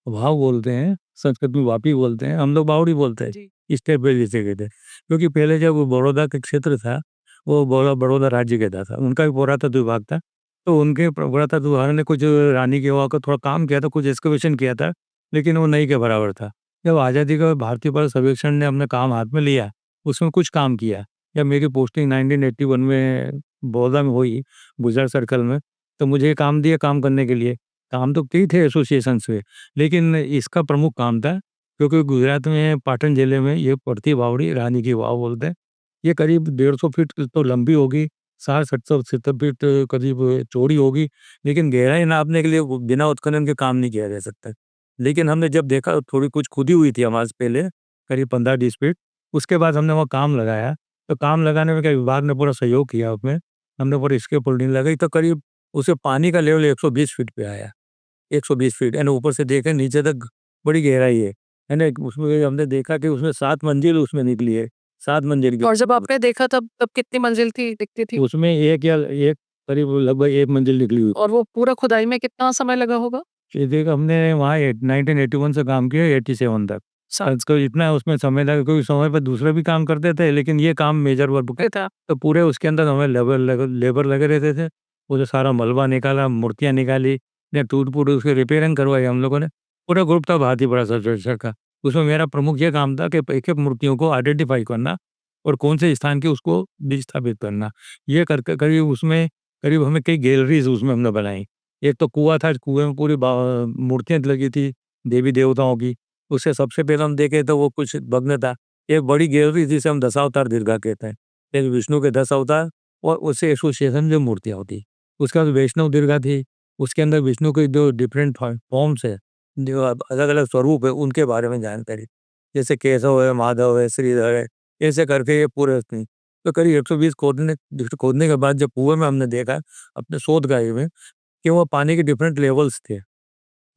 भाव बोलते हैं, संस्कृत में वापी बोलते हैं, हम लोग बावड़ी बोलते हैं। जी। इस टाइप पे जिसे कहते हैं, क्योंकि पहले जब वो बड़ौदा का क्षेत्र था, वो बड़ौदा राज्य कहता था, उनका भी पुरातत्व विभाग था। तो उनके पुरातत्व विभाग ने कुछ रानी की वाव का थोड़ा काम किया था, कुछ एक्सकवेशन किया था, लेकिन वो नहीं के बराबर था। जब आज़ादी का भारतीय पुरातत्व सर्वेक्षण ने अपना काम हाथ में लिया, उसमें कुछ काम किया। जब मेरी पोस्टिंग 1981 में बड़ौदा में हुई, गुजरात सर्कल में, तो मुझे काम दिया काम करने के लिए। काम तो कई थे एसोसिएशन से, लेकिन इसका प्रमुख काम था, क्योंकि गुजरात में पाटन ज़िले में ये पड़ती है बावड़ी, रानी की वाव बोलते हैं। ये करीब 150 फीट तो लंबी होगी, 60-70 फीट करीब चौड़ी होगी, लेकिन गहराई नापने के लिए वो बिना उत्खनन के काम नहीं किया जा सकता। लेकिन हमने जब देखा थोड़ी कुछ खुदी हुई थी हमारे से पहले, करीब 15-20 फीट, उसके बाद हमने वहाँ काम लगाया। तो काम लगाने में क्या विभाग ने पूरा सहयोग किया उसमें, हमने पूरी स्कैफोल्डिंग लगाई तो करीब उसे पानी का लेवल 120 फीट पे आया, 120 फीट यानी ऊपर से देखें नीचे तक बड़ी गहराई है ना? उसमें हमने देखा कि उसमें 7 मंजिल उसमें निकली है, 7 मंजिल की। और जब आपने देखा तब तब कितनी मंजिल थी दिखती थी? उसमें एक करीब लगभग 1 मंजिल निकली हुई। और वो पूरा खुदाई में कितना समय लगा होगा? ये देख हमने वहाँ 1981 से काम किया 87 तक। को इतना उसमें समय लगा क्योंकि समय पे दूसरे भी काम करते थे, लेकिन ये काम मेजर वर्क पे था, तो पूरे उसके अंदर हमें लेबर लगे रहते थे। वो जो सारा मलबा निकाला, मूर्तियाँ निकाली, या टूट-फूट उसकी रिपेयरिंग करवाई हम लोगों ने। पूरा ग्रुप था भारतीय पुरातत्व सर्वेक्षण का। उसमें मेरा प्रमुख ये काम था कि एक-एक मूर्तियों को आइडेंटिफ़ाई करना और कौन से स्थान की उसको विस्थापित करना। ये करके करीब उसमें करीब हमें कई गैलरीज़ उसमें हमने बनाई। एक तो कुआँ था, कुएँ में पूरी मूर्तियाँ लगी थी देवी-देवताओं की। उससे सबसे पहले हम देखे तो वो कुछ भग्न था। एक बड़ी गैलरी जिसे हम दशावतार दीर्घा कहते हैं। एक विष्णु के 10 अवतार और उससे एसोसिएशन जो मूर्तियाँ होती। उसके बाद वैष्णव दीर्घा थी, उसके अंदर विष्णु के जो डिफरेंट फॉर्म्स है, जो अलग-अलग स्वरूप है, उनके बारे में जानकारी। जैसे केशव है, माधव है, श्रीधर है, ऐसे करके ये पूरे थी। तो करीब 120 खोदने के बाद जब कुएँ में हमने देखा अपने शोधकार्य में कि वो पानी के डिफरेंट लेवल्स थे।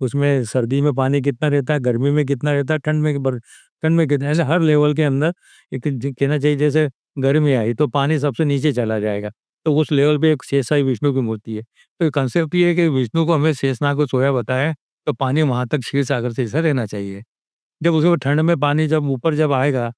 उसमें सर्दी में पानी कितना रहता है, गर्मी में कितना रहता है, ठंड में कितना, ऐसे हर लेवल के अंदर एक कहना चाहिए जैसे गर्मी आई तो पानी सबसे नीचे चला जाएगा। तो उस लेवल पे एक शेषशायी विष्णु की मूर्ति है। तो कांसेप्ट ये है कि विष्णु को हमें शेषनाग को सोया बताया, तो पानी वहाँ तक क्षीर सागर से ऐसा रहना चाहिए। जब उसके बाद ठंड में पानी जब ऊपर जब आएगा,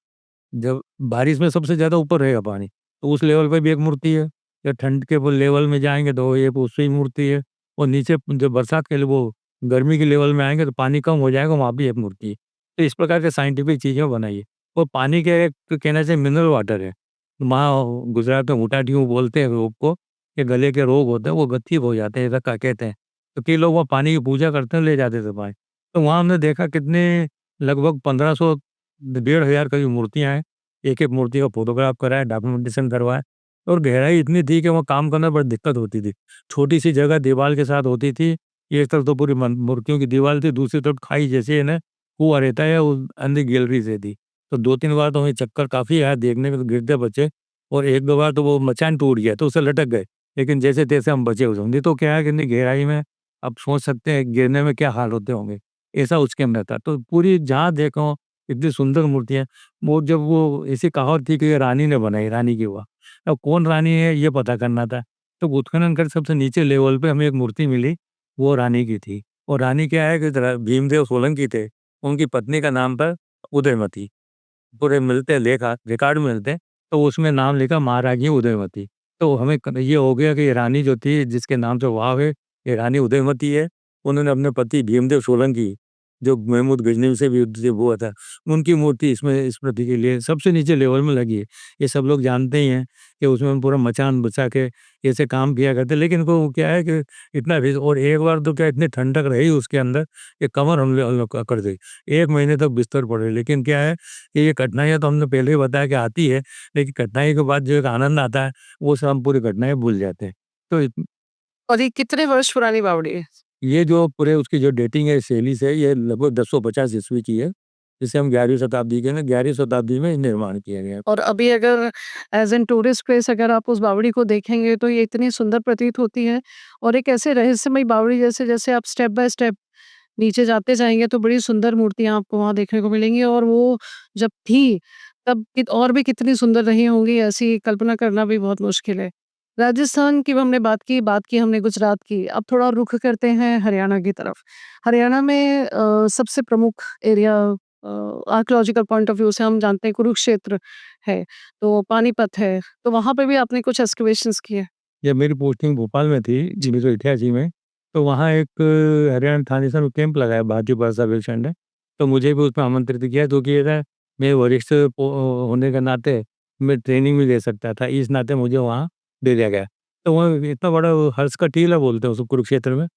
जब बारिश में सबसे ज़्यादा ऊपर रहेगा पानी, तो उस लेवल पे भी एक मूर्ति है। जब ठंड के वो लेवल में जाएँगे तो ये उससे ही मूर्ति है और नीचे जब बरसात के लिए वो गर्मी के लेवल में आएँगे तो पानी कम हो जाएगा, वहाँ भी एक मूर्ति है। तो इस प्रकार के साइंटिफिक चीज़ें बनाई है और पानी के एक कहना चाहिए मिनरल वाटर है। वहाँ गुजरात में ऊँटाटियूँ बोलते हैं रोग को, कि गले के रोग होते हैं वो ठीक हो जाते हैं, ऐसा कहते हैं। तो कई लोग वहाँ पानी की पूजा करते हैं, ले जाते थे पानी। तो वहाँ हमने देखा कितने लगभग 1500 डेढ़ हज़ार करीब मूर्तियाँ हैं। एक-एक मूर्ति का फ़ोटोग्राफ कराया, डॉक्यूमेंटेशन करवाया और गहराई इतनी थी कि वहाँ काम करना बड़ी दिक्कत होती थी। छोटी-सी जगह दीवार के साथ होती थी, एक तरफ तो पूरी मूर्तियों की दीवार थी, दूसरी तरफ खाई जैसे है ना, कुआँ रहता है, वो अंदर गैलरीज़ रहती। तो 2-3 बार तो हमें चक्कर काफ़ी आया देखने में, तो गिरते बचे और 1-2 बार तो वो मचान टूट गया, तो उससे लटक गए। लेकिन जैसे-तैसे हम बचे उसमें। नहीं तो क्या है कि इतनी गहराई में आप सोच सकते हैं गिरने में क्या हाल होते होंगे। ऐसा उसके अंदर था। तो पूरी जहाँ देखो इतनी सुंदर मूर्तियाँ, वो जब वो ऐसी कहावत थी कि ये रानी ने बनाई, रानी की वाह! अब कौन रानी है ये पता करना था। तो उत्खनन कर सबसे नीचे लेवल पे हमें एक मूर्ति मिली, वो रानी की थी। और रानी क्या है कि भीमदेव सोलंकी थे, उनकी पत्नी का नाम था उदयमती। पूरे मिलते हैं लेखा रिकॉर्ड में मिलते हैं, तो उसमें नाम लिखा महारानी उदयमती। तो हमें ये हो गया कि ये रानी जो थी जिसके नाम से वाव है, ये रानी उदयमती है। उन्होंने अपने पति भीमदेव सोलंकी जो महमूद गजनवी से भी युद्ध जब हुआ था, उनकी मूर्ति इसमें स्मृति के लिए सबसे नीचे लेवल में लगी है। ये सब लोग जानते ही हैं कि उसमें हम पूरा मचान बिछा के ऐसे काम किया करते, लेकिन वो क्या है कि इतना भी, और एक बार तो क्या इतनी ठंडक रही उसके अंदर कि कमर हम लोग अकड़ गई। 1 महीने तक बिस्तर पड़े, लेकिन क्या है कि ये कठिनाइयाँ तो हमने पहले ही बताया कि आती है, लेकिन कठिनाई के बाद जो एक आनंद आता है, वो सब हम पूरी कठिनाइयाँ भूल जाते हैं। तो और ये कितने वर्ष पुरानी बावड़ी है? ये जो पूरे उसकी जो डेटिंग है शैली से, ये लगभग 1050 ईस्वी की है, जिसे हम 11वीं शताब्दी के ना 11वीं शताब्दी में निर्माण किया गया है। और अभी अगर एज़ एन टूरिस्ट प्लेस अगर आप उस बावड़ी को देखेंगे तो ये इतनी सुंदर प्रतीत होती है और एक ऐसे रहस्यमयी बावड़ी जैसे-जैसे आप स्टेप बाय स्टेप नीचे जाते जाएँगे तो बड़ी सुंदर मूर्तियाँ आपको वहाँ देखने को मिलेंगी और वो जब थी, तब और भी कितनी सुंदर रही होंगी, ऐसी कल्पना करना भी बहुत मुश्किल है। राजस्थान की हमने बात की हमने गुजरात की, अब थोड़ा रुख करते हैं हरियाणा की तरफ। हरियाणा में सबसे प्रमुख area archaeological point of view से हम जानते हैं कुरुक्षेत्र है, तो पानीपत है, तो वहाँ पे भी आपने कुछ एक्सकवेशंस किए? जब मेरी पोस्टिंग भोपाल में थी, 1988 में, तो वहाँ एक हरियाणा थानेसर में कैंप लगाया भारतीय पुरातत्व सर्वेक्षण ने, तो मुझे भी उसमें आमंत्रित किया, क्योंकि ये था मैं वरिष्ठ होने के नाते मैं ट्रेनिंग भी दे सकता था, इस नाते मुझे वहाँ दे दिया गया। तो वहाँ इतना बड़ा वो हर्ष का टीला बोलते हैं उसको कुरुक्षेत्र में,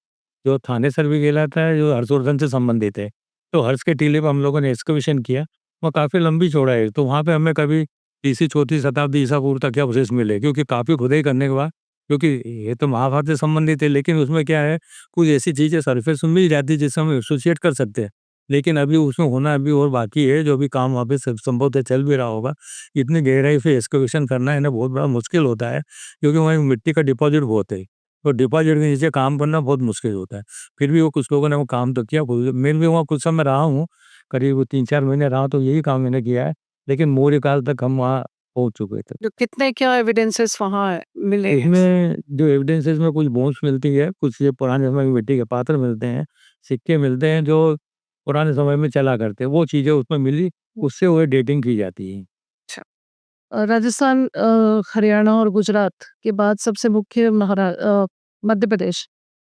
जो थानेसर भी कहलाता है, जो हर्षवर्धन से संबंधित है। तो हर्ष के टीले पे हम लोगों ने एक्सकवेशन किया, वो काफ़ी लंबी चौड़ा है, तो वहाँ पे हमें कभी तीसरी चौथी शताब्दी ईसा पूर्व तक के अवशेष मिले, क्योंकि काफ़ी खुदाई करने के बाद, क्योंकि ये तो महाभारत से संबंधित है, लेकिन उसमें क्या है, कुछ ऐसी चीज़ें सरफेस में मिल जाती है जिससे हम एसोसिएट कर सकते हैं। लेकिन अभी उसमें होना अभी और बाकी है, जो भी काम वहाँ पे संभवतः चल भी रहा होगा। इतनी गहराई से एक्सकवेशन करना है ना, बहुत बड़ा मुश्किल होता है, क्योंकि वहाँ मिट्टी का डिपॉज़िट बहुत है, तो डिपॉज़िट के नीचे काम करना बहुत मुश्किल होता है। फिर भी वो कुछ लोगों ने वो काम तो किया, मैं भी वहाँ कुछ समय रहा हूँ, करीब 3-4 महीने रहा, तो यही काम मैंने किया है, लेकिन मौर्य काल तक हम वहाँ पहुँच चुके थे। जो कितने क्या एविडेंसेस वहाँ मिले हैं? इसमें जो एविडेंसेस में कुछ बोन्स मिलती है, कुछ ये पुराने समय में मिट्टी के पात्र मिलते हैं, सिक्के मिलते हैं जो पुराने समय में चला करते हैं, वो चीज़ें उसमें मिली, उससे वो डेटिंग की जाती है। अच्छा। राजस्थान, हरियाणा और गुजरात के बाद सबसे मुख्य मध्य प्रदेश।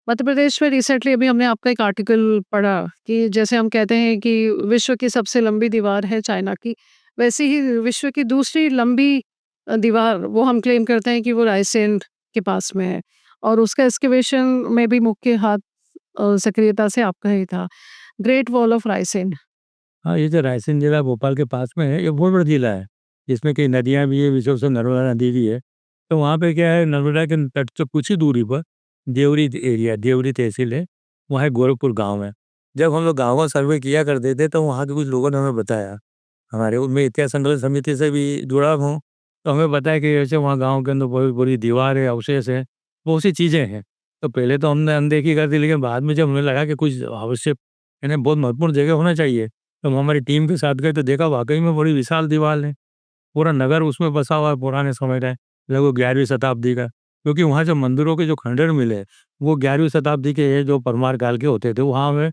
मध्य प्रदेश में रिसेंटली अभी हमने आपका एक आर्टिकल पढ़ा कि जैसे हम कहते हैं कि विश्व की सबसे लंबी दीवार है चाइना की, वैसे ही विश्व की दूसरी लंबी दीवार वो हम क्लेम करते हैं कि वो रायसेन के पास में है और उसका एक्सकवेशन में भी मुख्य हाथ सक्रियता से आपका ही था। Great wall of Raisen. हाँ, ये जो रायसेन जिला भोपाल के पास में है, ये बहुत बड़ा जिला है, जिसमें कई नदियाँ भी है, विशेष से नर्मदा नदी भी है। तो वहाँ पे क्या है, नर्मदा के तट से कुछ ही दूरी पर देवरी एरिया, देवरी तहसील है, वहाँ एक गोरखपुर गाँव है। जब हम लोग गाँव का सर्वे किया करते थे, तो वहाँ के कुछ लोगों ने हमें बताया, हमारे उनमें इतिहास संकलन समिति से भी जुड़ा हूँ, तो हमें पता है कि ऐसे वहाँ गाँव के अंदर बड़ी बड़ी दीवार है, अवशेष है, बहुत सी चीज़ें हैं। तो पहले तो हमने अनदेखी कर दी, लेकिन बाद में जब हमें लगा कि कुछ आवश्यक यानी बहुत महत्वपूर्ण जगह होना चाहिए, तो हम हमारी टीम के साथ गए, तो देखा वाक़ई में बड़ी विशाल दीवार है। पूरा नगर उसमें बसा हुआ है पुराने समय का, लगभग 11वीं शताब्दी का। क्योंकि वहाँ जो मंदिरों के जो खंडहर मिले, वो 11वीं शताब्दी के हैं, जो परमार काल के होते थे। वहाँ हमें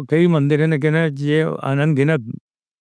कई मंदिर हैं, लेकिन है ये अनगिनत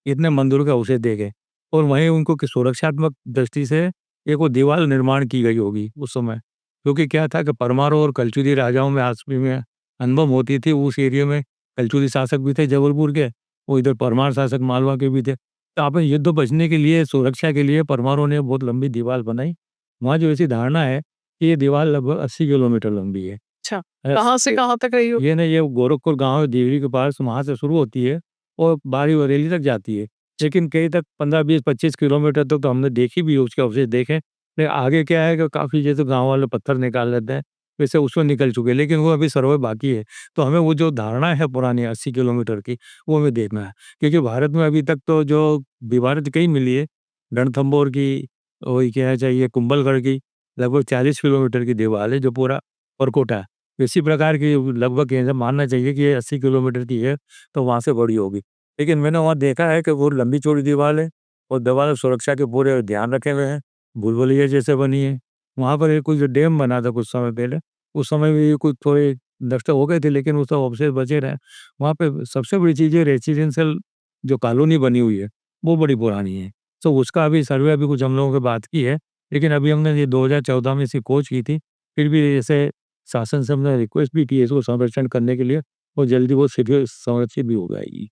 इतने मंदिरों के अवशेष देखे, और वहीं उनको सुरक्षात्मक दृष्टि से एक वो दीवार निर्माण की गई होगी उस समय। क्योंकि क्या था कि परमारों और कलचुरी राजाओं में आपस में अनुभव होती थी। उस एरिया में कलचुरी शासक भी थे जबलपुर के, वो इधर परमार शासक मालवा के भी थे। तो आपने युद्ध बचने के लिए, सुरक्षा के लिए परमारों ने बहुत लंबी दीवार बनाई। वहाँ जो ऐसी धारणा है कि ये दीवार लगभग 80 किलोमीटर लंबी है। अच्छा, अ, कहाँ से कहाँ तक रही हो? ये गोरखपुर गाँव है देवरी के पास, वहाँ से शुरू होती है और बारी-बरेली तक जाती है। लेकिन कहीं तक 15, 20, 25 किलोमीटर तक तो हमने देखी भी है, उसके अवशेष देखे। लेकिन आगे क्या है कि काफ़ी जैसे गाँव वाले पत्थर निकाल लेते हैं, वैसे उसमें निकल चुके हैं, लेकिन वो अभी सर्वे बाकी है। तो हमें वो जो धारणा है पुरानी 80 किलोमीटर की, वो हमें देखना है। क्योंकि भारत में अभी तक तो जो इमारत कई मिली है, रणथंभौर की, वही क्या चाहिए कुंभलगढ़ की, लगभग 40 किलोमीटर की दीवार है जो पूरा परकोटा है। इसी प्रकार की लगभग ये मानना चाहिए कि ये 80 किलोमीटर की है, तो वहाँ से बड़ी होगी। लेकिन मैंने वहाँ देखा है कि वो लंबी-चौड़ी दीवार है और दीवार सुरक्षा के पूरे ध्यान रखे हुए हैं, भूल-भुलैया जैसे बनी है। वहाँ पर एक कुछ डैम बना था कुछ समय पहले, उस समय भी कुछ थोड़े नष्ट हो गए थे, लेकिन वो सब अवशेष बचे रहे। वहाँ पे सबसे बड़ी चीज़ है रेज़िडेंशियल जो कॉलोनी बनी हुई है, वो बड़ी पुरानी है। तो उसका अभी सर्वे अभी कुछ हम लोगों से बात की है, लेकिन अभी हमने ये 2014 में इसकी खोज की थी, फिर भी ऐसे शासन से हमने रिक्वेस्ट भी की है इसको संरक्षण करने के लिए, और जल्दी वो सिटी संरक्षित भी हो जाएगी।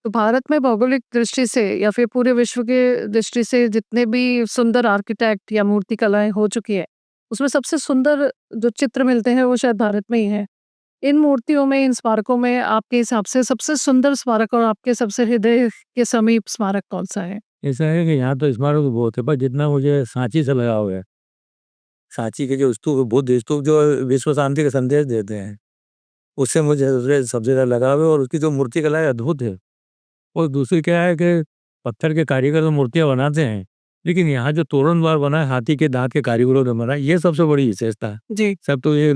तो भारत में भौगोलिक दृष्टि से या फिर पूरे विश्व के दृष्टि से जितने भी सुंदर आर्किटेक्ट या मूर्ति कलाएँ हो चुकी है, उसमें सबसे सुंदर जो चित्र मिलते हैं वो शायद भारत में ही हैं। इन मूर्तियों में, इन स्मारकों में आपके हिसाब से सबसे सुंदर स्मारक और आपके सबसे हृदय के समीप स्मारक कौन-सा है? ऐसा है कि यहाँ तो स्मारक तो बहुत है, पर जितना मुझे सांची से लगाव है, सांची के जो स्तूप है, बुद्ध स्तूप जो विश्व शांति का संदेश देते हैं, उससे मुझे सबसे ज़्यादा लगाव है और उसकी जो मूर्ति कला है अद्भुत है। और दूसरी क्या है कि पत्थर के कारीगर तो मूर्तियाँ बनाते हैं, लेकिन यहाँ जो तोरण द्वार बना है हाथी के दाँत के कारीगरों ने बनाया, ये सबसे बड़ी विशेषता है। जी। सब तो ये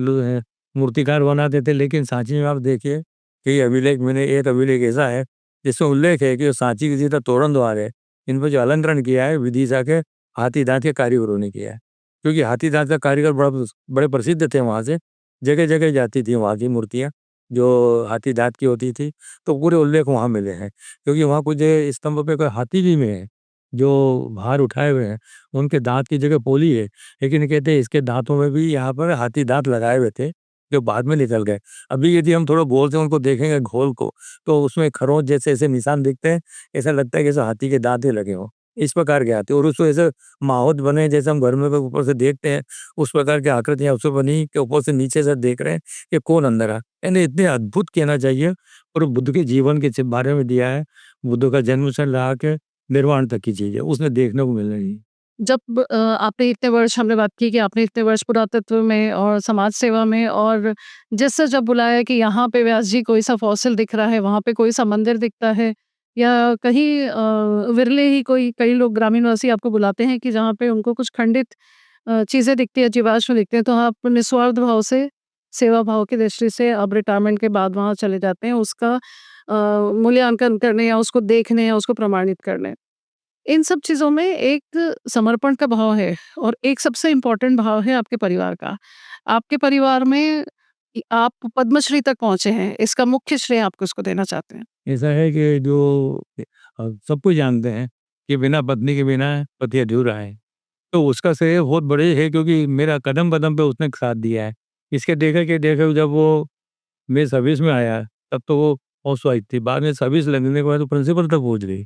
मूर्तिकार बनाते थे, लेकिन सांची में आप देखिए कि अभिलेख मैंने एक अभिलेख ऐसा है जिसमें उल्लेख है कि जो सांची के जितना तोरण द्वार है, इन पर जो अलंकरण किया है विदिशा के हाथी दाँत के कारीगरों ने किया है। क्योंकि हाथी दाँत का कारीगर बड़े प्रसिद्ध थे वहाँ से, जगह-जगह जाती थी वहाँ की मूर्तियाँ, जो हाथी दाँत की होती थी, तो पूरे उल्लेख वहाँ मिले हैं। क्योंकि वहाँ कुछ स्तंभ पे कोई हाथी भी में है, जो भार उठाए हुए हैं, उनके दाँत की जगह पोली है, लेकिन कहते हैं इसके दाँतों में भी यहाँ पर हाथी दाँत लगाए हुए थे, जो बाद में निकल गए। अभी यदि हम थोड़ा गौर से उनको देखेंगे घोल को, तो उसमें खरोंच जैसे ऐसे निशान दिखते हैं, ऐसा लगता है कि जैसे हाथी के दाँत ही लगे हों। इस प्रकार के आते हैं और उसको ऐसे माहौत बने जैसे हम घर में ऊपर से देखते हैं, उस प्रकार की आकृतियाँ उसमें बनी कि ऊपर से नीचे से देख रहे हैं कि कौन अंदर है। यानी इतने अद्भुत कहना चाहिए और बुद्ध के जीवन के बारे में दिया है। बुद्ध का जन्म से ला के निर्वाण तक की चीज़ है, उसमें देखने को मिल रही है। जब आपने इतने वर्ष हमने बात की कि आपने इतने वर्ष पुरातत्व में और समाज सेवा में और जैसे जब बुलाया कि यहाँ पे व्यास जी कोई सा फॉसिल दिख रहा है, वहाँ पे कोई सा मंदिर दिखता है या कहीं विरले ही कोई कई लोग ग्रामीणवासी आपको बुलाते हैं कि जहाँ पे उनको कुछ खंडित चीज़ें दिखती है, जीवाश्म दिखते हैं, तो आप निस्वार्थ भाव से, सेवा भाव की दृष्टि से अब रिटायरमेंट के बाद वहाँ चले जाते हैं, उसका मूल्यांकन करने या उसको देखने या उसको प्रमाणित करने। इन सब चीज़ों में एक समर्पण का भाव है और एक सबसे इम्पोर्टेंट भाव है आपके परिवार का। आपके परिवार में आप पद्मश्री तक पहुँचे हैं, इसका मुख्य श्रेय आप किसको देना चाहते हैं? ऐसा है कि जो सब कोई जानते हैं कि बिना पत्नी के बिना पति अधूरा है। तो उसका श्रेय बहुत बड़े है क्योंकि मेरा कदम-कदम पे उसने साथ दिया है। इसके देखे के देखे जब वो मैं सर्विस में आया, तब तो वो हाउसवाइफ थी। बाद में सर्विस लगने के बाद वो प्रिंसिपल तक पहुँच गई।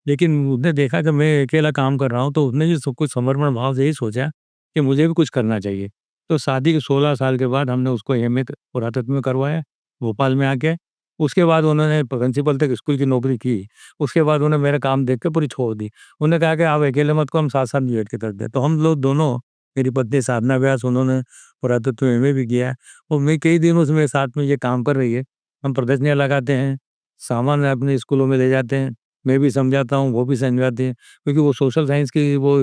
लेकिन उसने देखा कि मैं अकेला काम कर रहा हूँ, तो उसने भी सब कुछ समर्पण भाव से यही सोचा कि मुझे भी कुछ करना चाहिए। तो शादी के 16 साल के बाद हमने उसको एमए पुरातत्व में करवाया, भोपाल में आके। उसके बाद उन्होंने प्रिंसिपल तक स्कूल की नौकरी की। उसके बाद उन्होंने मेरा काम देख के पूरी छोड़ दी। उन्होंने कहा कि आप अकेले मत को हम साथ-साथ बैठ के करते हैं। तो हम लोग दोनों, मेरी पत्नी साधना व्यास, उन्होंने पुरातत्व में एमए भी किया है और मैं कई दिनों से मेरे साथ में ये काम कर रही है। हम प्रदर्शनियाँ लगाते हैं, सामान अपने स्कूलों में ले जाते हैं। मैं भी समझाता हूँ, वो भी समझाते हैं, क्योंकि वो सोशल साइंस की वो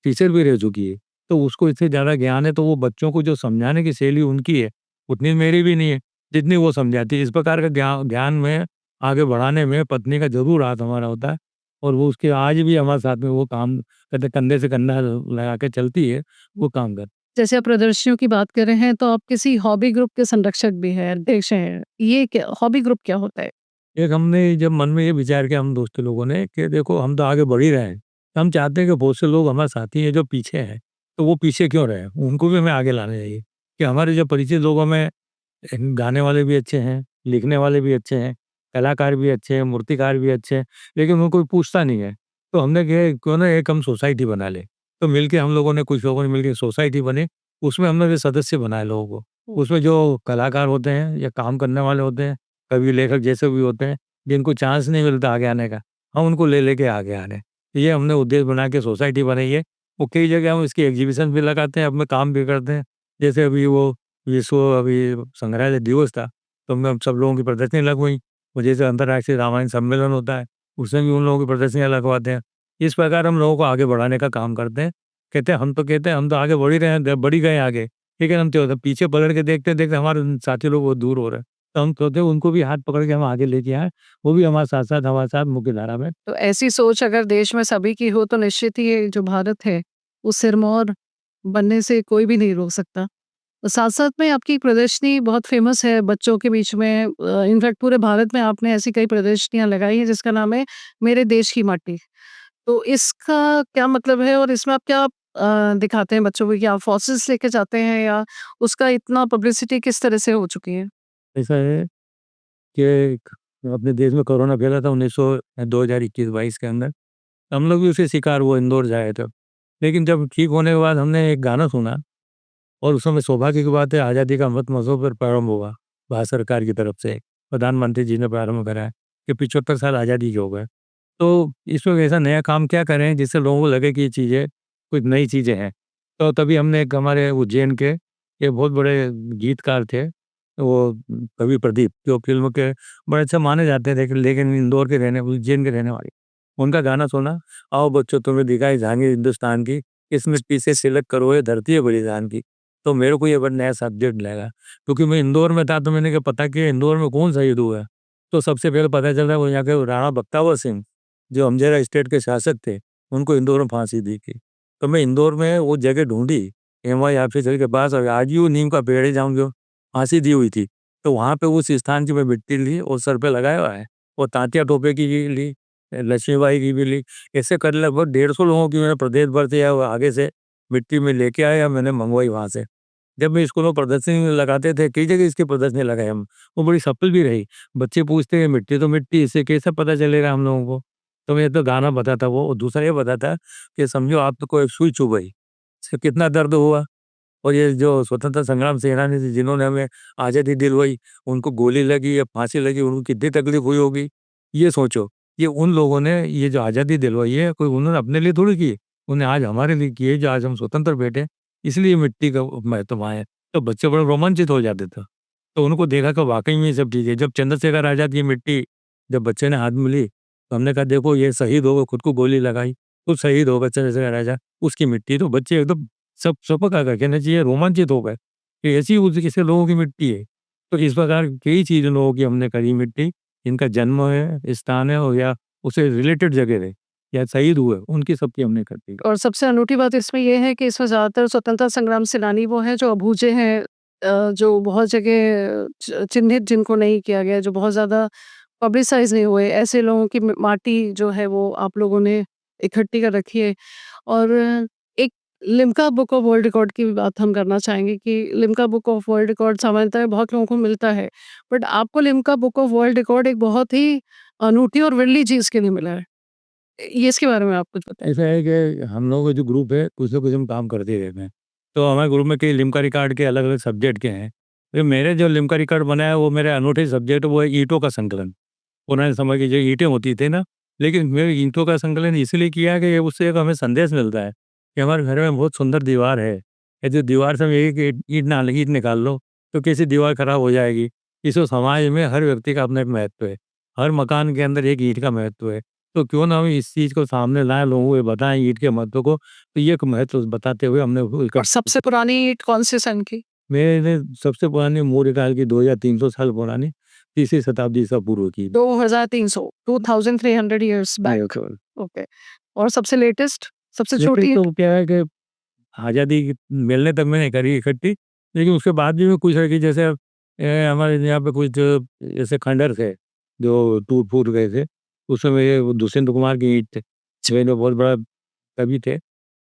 टीचर भी रह चुकी है। तो उसको इससे ज़्यादा ज्ञान है, तो वो बच्चों को जो समझाने की शैली उनकी है, उतनी मेरी भी नहीं है, जितनी वो समझाती है। इस प्रकार का ज्ञान में आगे बढ़ाने में पत्नी का ज़रूर हाथ हमारा होता है और वो उसके आज भी हमारे साथ में वो काम कहते कंधे से कंधा लगा के चलती है, वो काम कर। जैसे आप प्रदर्शनियों की बात कर रहे हैं, तो आप किसी हॉबी ग्रुप के संरक्षक भी हैं, अध्यक्ष हैं। ये क्या हॉबी ग्रुप क्या होता है? एक हमने जब मन में ये विचार किया हम दोस्त लोगों ने कि देखो हम तो आगे बढ़ ही रहे हैं। हम चाहते हैं कि बहुत से लोग हमारे साथी हैं जो पीछे हैं, तो वो पीछे क्यों रहे? उनको भी हमें आगे लाना चाहिए। कि हमारे जो परिचित लोगों में गाने वाले भी अच्छे हैं, लिखने वाले भी अच्छे हैं, कलाकार भी अच्छे हैं, मूर्तिकार भी अच्छे हैं, लेकिन उनको कोई पूछता नहीं है। तो हमने कहा क्यों ना एक हम सोसाइटी बना लें। तो मिलके हम लोगों ने कुछ लोगों ने मिलके सोसाइटी बनी, उसमें हमने भी सदस्य बनाए लोगों को। उसमें जो कलाकार होते हैं या काम करने वाले होते हैं, कवि लेखक जैसे भी होते हैं, जिनको चांस नहीं मिलता आगे आने का, हम उनको ले लेके आगे आ रहे हैं। ये हमने उद्देश्य बना के सोसाइटी बनाई है। वो कई जगह हम इसकी एग्जीबिशन भी लगाते हैं, अपने काम भी करते हैं। जैसे अभी वो विश्व अभी संग्रहालय दिवस था, तो हमने हम सब लोगों की प्रदर्शनी लगवाई। और जैसे अंतर्राष्ट्रीय रामायण सम्मेलन होता है, उसमें भी उन लोगों की प्रदर्शनियाँ लगवाते हैं। इस प्रकार हम लोगों को आगे बढ़ाने का काम करते हैं। कहते हैं हम तो आगे बढ़ ही रहे हैं, बढ़ ही गए आगे। लेकिन हम तो पीछे पलट के देखते-देखते हमारे साथी लोग बहुत दूर हो रहे हैं। तो हम सोचते हैं उनको भी हाथ पकड़ के हम आगे लेके आएँ, वो भी हमारे साथ मुख्य धारा में। तो ऐसी सोच अगर देश में सभी की हो तो निश्चित ही ये जो भारत है, वो सिरमौर बनने से कोई भी नहीं रोक सकता। साथ-साथ में आपकी प्रदर्शनी बहुत फ़ेमस है बच्चों के बीच में इनफैक्ट पूरे भारत में आपने ऐसी कई प्रदर्शनियाँ लगाई हैं जिसका नाम है मेरे देश की माटी। तो इसका क्या मतलब है और इसमें आप क्या दिखाते हैं बच्चों को? क्या आप फॉसिल्स लेके जाते हैं या उसका इतना पब्लिसिटी किस तरह से हो चुकी है? ऐसा है कि अपने देश में कोरोना फैला था 2021-22 के अंदर, हम लोग भी उसके शिकार हुए, इंदौर जाए थे। लेकिन जब ठीक होने के बाद हमने एक गाना सुना और उस समय सौभाग्य की बात है, आज़ादी का अमृत महोत्सव पर प्रारंभ हुआ भारत सरकार की तरफ से, प्रधानमंत्री जी ने प्रारंभ करा है कि 75 साल आज़ादी के हो गए। तो इस वक़्त ऐसा नया काम क्या करें जिससे लोगों को लगे कि ये चीज़ें कुछ नई चीज़ें हैं। तो तभी हमने एक हमारे उज्जैन के एक बहुत बड़े गीतकार थे, वो कवि प्रदीप, जो फ़िल्म के बड़े अच्छे माने जाते थे, लेकिन इंदौर के उज्जैन के रहने वाले। उनका गाना सुना, आओ बच्चों तुम्हें दिखाई जहांगीर हिंदुस्तान की, इस मिट्टी से सिलक करो ये धरती है बलिदान की। तो मेरे को ये बड़ा नया सब्जेक्ट लगा, क्योंकि मैं इंदौर में था, तो मैंने कहा पता किया इंदौर में कौन शहीद हुआ है। तो सबसे पहले पता चला वो यहाँ के राणा बख्तावर सिंह, जो अमजेरा स्टेट के शासक थे, उनको इंदौर में फांसी दी थी। तो मैं इंदौर में वो जगह ढूँढी, एमआई ऑफिसर के पास, और आज भी वो नीम का पेड़ है जहाँ जो फांसी दी हुई थी। तो वहाँ पे उस स्थान की मैं मिट्टी ली और सर पे लगाया हुआ है। वो तात्या टोपे की भी ली, लक्ष्मीबाई की भी ली। ऐसे कर लगभग 150 लोगों की मैंने प्रदेश भर से या आगे से मिट्टी में लेके आया, मैंने मंगवाई वहाँ से। जब मैं स्कूलों में प्रदर्शनी लगाते थे, कई जगह इसकी प्रदर्शनी लगाए हम, वो बड़ी सफल भी रही। बच्चे पूछते हैं मिट्टी तो मिट्टी, इससे कैसे पता चलेगा हम लोगों को? तो मैं तो गाना बताता वो, और दूसरा ये बताता कि समझो आपको एक सुई चुभ गई, इससे कितना दर्द हुआ। और ये जो स्वतंत्रता संग्राम सेनानी थे जिन्होंने हमें आज़ादी दिलवाई, उनको गोली लगी या फांसी लगी, उनको कितनी तकलीफ हुई होगी, ये सोचो। ये उन लोगों ने ये जो आज़ादी दिलवाई है, कोई उन्होंने अपने लिए थोड़ी की, उन्हें आज हमारे लिए की है, जो आज हम स्वतंत्र बैठे हैं, इसलिए मिट्टी का महत्व वहाँ है। तो बच्चे बड़े रोमांचित हो जाते थे। तो उनको देखा कि वाक़ई में ये सब चीज़ें, जब चंद्रशेखर आज़ाद की मिट्टी जब बच्चे ने हाथ में ली, तो हमने कहा देखो ये शहीद हो गए, खुद को गोली लगाई, खुद शहीद हो गए चंद्रशेखर आज़ाद, उसकी मिट्टी। तो बच्चे एकदम सब सबका क्या कहना चाहिए, रोमांचित हो गए कि ऐसी उस किसी लोगों की मिट्टी है। तो इस प्रकार कई चीज़ लोगों की हमने करी मिट्टी, इनका जन्म है, स्थान है, और या उससे रिलेटेड जगह है, या शहीद हुए, उनकी सबकी हमने कर दी। और सबसे अनूठी बात इसमें ये है कि इसमें ज़्यादातर स्वतंत्रता संग्राम सेनानी वो हैं जो अबूझे हैं, जो बहुत जगह चिन्हित जिनको नहीं किया गया, जो बहुत ज़्यादा पब्लिसाइज नहीं हुए, ऐसे लोगों की माटी जो है वो आप लोगों ने इकट्ठी कर रखी है। और एक Limca book of world record की भी बात हम करना चाहेंगे कि Limca book of world record सामान्यतः बहुत लोगों को मिलता है, बट आपको Limca book of world record एक बहुत ही अनूठी और विरली चीज़ के लिए मिला है। ये इसके बारे में आप कुछ बताएं। ऐसा है कि हम लोगों का जो ग्रुप है, कुछ ना कुछ हम काम करते ही रहते हैं। तो हमारे ग्रुप में कई लिम्का रिकॉर्ड के अलग-अलग सब्जेक्ट के हैं। तो मेरे जो लिम्का रिकॉर्ड बना है, वो मेरे अनूठे सब्जेक्ट वो है ईंटों का संकलन। पुराने समय की जो ईंटें होती थी ना, लेकिन मैंने ईंटों का संकलन इसलिए किया है कि उससे एक हमें संदेश मिलता है कि हमारे घर में बहुत सुंदर दीवार है। ये जो दीवार से हम एक ईंट ईंट ना ईंट निकाल लो, तो कैसी दीवार खराब हो जाएगी। इस समाज में हर व्यक्ति का अपना एक महत्व है। हर मकान के अंदर एक ईंट का महत्व है। तो क्यों ना हम इस चीज़ को सामने लाएँ, लोगों को ये बताएँ ईंट के महत्व को, तो ये एक महत्व बताते हुए हमने वो और सबसे पुरानी ईंट कौन से सन की? मैंने सबसे पुरानी मौर्य काल की 2 या 300 साल पुरानी, तीसरी शताब्दी ईसा पूर्व की। 2300 2300 इयर्स बैक। ओके। और सबसे लेटेस्ट, सबसे लेकिन छोटी ईंट? तो क्या है कि आज़ादी मिलने तक मैंने करी इकट्ठी, लेकिन उसके बाद भी मैं कुछ रखी, जैसे हमारे यहाँ पे कुछ ऐसे खंडहर थे, जो टूट-फूट गए थे। उसमें ये वो दुष्यंत कुमार की ईंट थे, जो बहुत बड़ा कवि थे,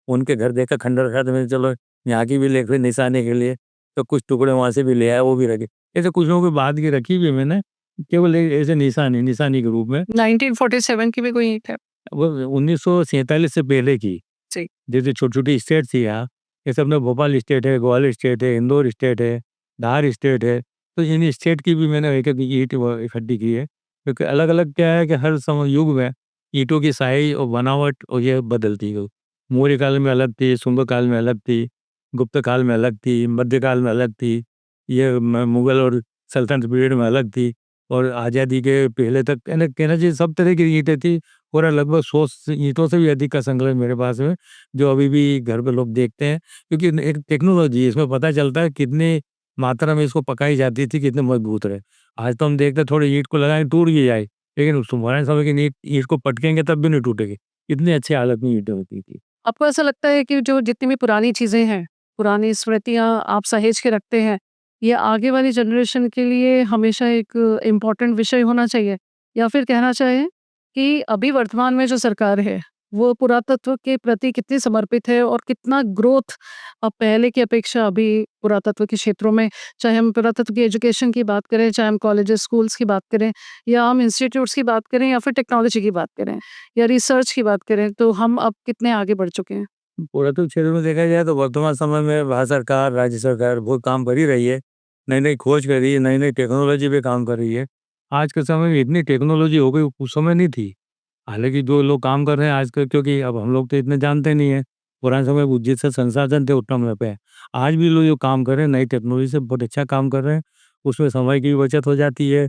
उनके घर देखा खंडहर था, तो मैंने चलो यहाँ की भी ले फिर निशानी के लिए, तो कुछ टुकड़े वहाँ से भी ले आया, वो भी रखे। ऐसे कुछ लोगों के बाद की रखी भी है मैंने, केवल ऐसे निशानी निशानी के रूप में। 1947 की भी कोई ईंट है? वो 1947 से पहले की, जी। जैसे छोटी-छोटी स्टेट थी यहाँ, जैसे अपना भोपाल स्टेट है, ग्वालियर स्टेट है, इंदौर स्टेट है, धार स्टेट है, तो इन स्टेट की भी मैंने एक-एक ईंट वो इकट्ठी की है। क्योंकि अलग-अलग क्या है कि हर समय युग में ईंटों की साइज़ और बनावट और ये बदलती है। मौर्य काल में अलग थी, शुंग काल में अलग थी, गुप्त काल में अलग थी, मध्यकाल में अलग थी, ये मुगल और सल्तनत पीरियड में अलग थी, और आज़ादी के पहले तक कहना कहना चाहिए सब तरह की ईंटें थी। पूरा लगभग 100 ईंटों से भी अधिक का संकलन मेरे पास है, जो अभी भी घर पे लोग देखते हैं, क्योंकि एक टेक्नोलॉजी है, इसमें पता चलता है कितनी मात्रा में इसको पकाई जाती थी, कितने मजबूत रहे। आज तो हम देखते हैं थोड़ी ईंट को लगाएँ टूट भी जाए, लेकिन उस पुराने समय की ईंट ईंट को पटकेंगे तब भी नहीं टूटेगी। इतनी अच्छी हालत में ईंटें होती थी। आपको ऐसा लगता है कि जो जितनी भी पुरानी चीज़ें हैं, पुरानी स्मृतियाँ आप सहेज के रखते हैं, ये आगे वाली जनरेशन के लिए हमेशा एक इम्पोर्टेंट विषय होना चाहिए? या फिर कहना चाहें कि अभी वर्तमान में जो सरकार है, वो पुरातत्व के प्रति कितनी समर्पित है और कितना ग्रोथ अब पहले की अपेक्षा अभी पुरातत्व के क्षेत्रों में, चाहे हम पुरातत्व की एजुकेशन की बात करें, चाहे हम कॉलेजेस, स्कूल्स की बात करें या हम इंस्टीट्यूट्स की बात करें या फिर टेक्नोलॉजी की बात करें या रिसर्च की बात करें, तो हम अब कितने आगे बढ़ चुके हैं? पुरातत्व क्षेत्र में देखा जाए तो वर्तमान समय में भारत सरकार, राज्य सरकार बहुत काम कर ही रही है। नई-नई खोज कर रही है, नई-नई टेक्नोलॉजी पे काम कर रही है। आज के समय में इतनी टेक्नोलॉजी हो गई, उस समय नहीं थी। हालाँकि जो लोग काम कर रहे हैं आजकल, क्योंकि अब हम लोग तो इतने जानते नहीं हैं। पुराने समय में जितने संसाधन थे उतना समय पे है। आज भी लोग जो काम कर रहे हैं नई टेक्नोलॉजी से बहुत अच्छा काम कर रहे हैं। उसमें समय की भी बचत हो जाती है,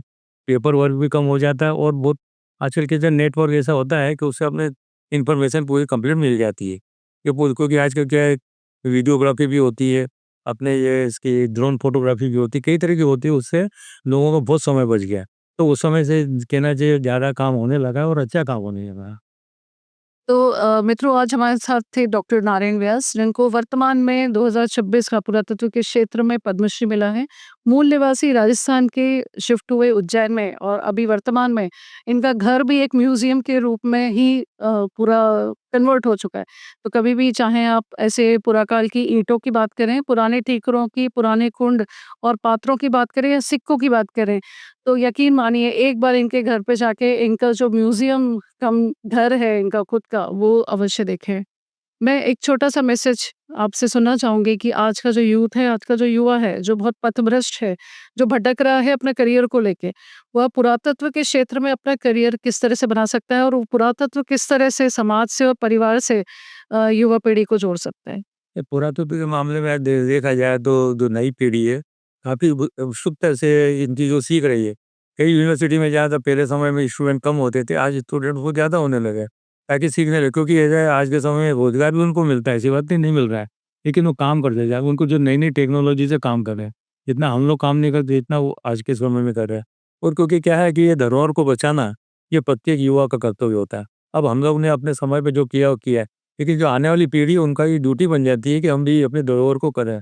पेपर वर्क भी कम हो जाता है और बहुत आजकल के जो नेटवर्क ऐसा होता है कि उससे अपने इन्फॉर्मेशन पूरी कंप्लीट मिल जाती है। क्योंकि आजकल क्या है, वीडियोग्राफी भी होती है, अपने ये इसकी ड्रोन फोटोग्राफी भी होती है, कई तरह की होती है, उससे लोगों को बहुत समय बच गया। तो उस समय से कहना चाहिए ज़्यादा काम होने लगा है और अच्छा काम होने लगा है। तो मित्रों, आज हमारे साथ थे डॉक्टर नारायण व्यास, जिनको वर्तमान में 2026 का पुरातत्व के क्षेत्र में पद्मश्री मिला है। मूल निवासी राजस्थान के शिफ्ट हुए उज्जैन में और अभी वर्तमान में इनका घर भी एक म्यूजियम के रूप में ही पूरा कन्वर्ट हो चुका है। तो कभी भी चाहें आप ऐसे पुराकाल की ईंटों की बात करें, पुराने ठीकरों की, पुराने कुंड और पात्रों की बात करें या सिक्कों की बात करें, तो यकीन मानिए एक बार इनके घर पे जाके इनका जो म्यूज़ियम कम घर है इनका खुद का, वो अवश्य देखें। मैं एक छोटा-सा मैसेज आपसे सुनना चाहूँगी कि आज का जो यूथ है, आज का जो युवा है, जो बहुत पथभ्रष्ट है, जो भटक रहा है अपने करियर को लेके, वह पुरातत्व के क्षेत्र में अपना करियर किस तरह से बना सकता है और वो पुरातत्व किस तरह से समाज से और परिवार से युवा पीढ़ी को जोड़ सकता है? ये पुरातत्व के मामले में देखा जाए तो जो नई पीढ़ी है, काफ़ी उत्सुकता से इन चीज़ों को सीख रही है। कई यूनिवर्सिटी में ज़्यादा पहले समय में स्टूडेंट कम होते थे, आज स्टूडेंट बहुत ज़्यादा होने लगे हैं, ताकि सीखने लगे, क्योंकि ऐसा है आज के समय में रोज़गार भी उनको मिलता है, ऐसी बात नहीं मिल रहा है। लेकिन वो काम करते जा उनको जो नई-नई टेक्नोलॉजी से काम कर रहे हैं, जितना हम लोग काम नहीं करते, इतना वो आज के समय में कर रहे हैं। और क्योंकि क्या है कि ये धरोहर को बचाना, ये प्रत्येक युवा का कर्तव्य होता है। अब हम लोग ने अपने समय पे जो किया वो किया है। लेकिन जो आने वाली पीढ़ी है उनका ये ड्यूटी बन जाती है कि हम भी अपने धरोहर को करें,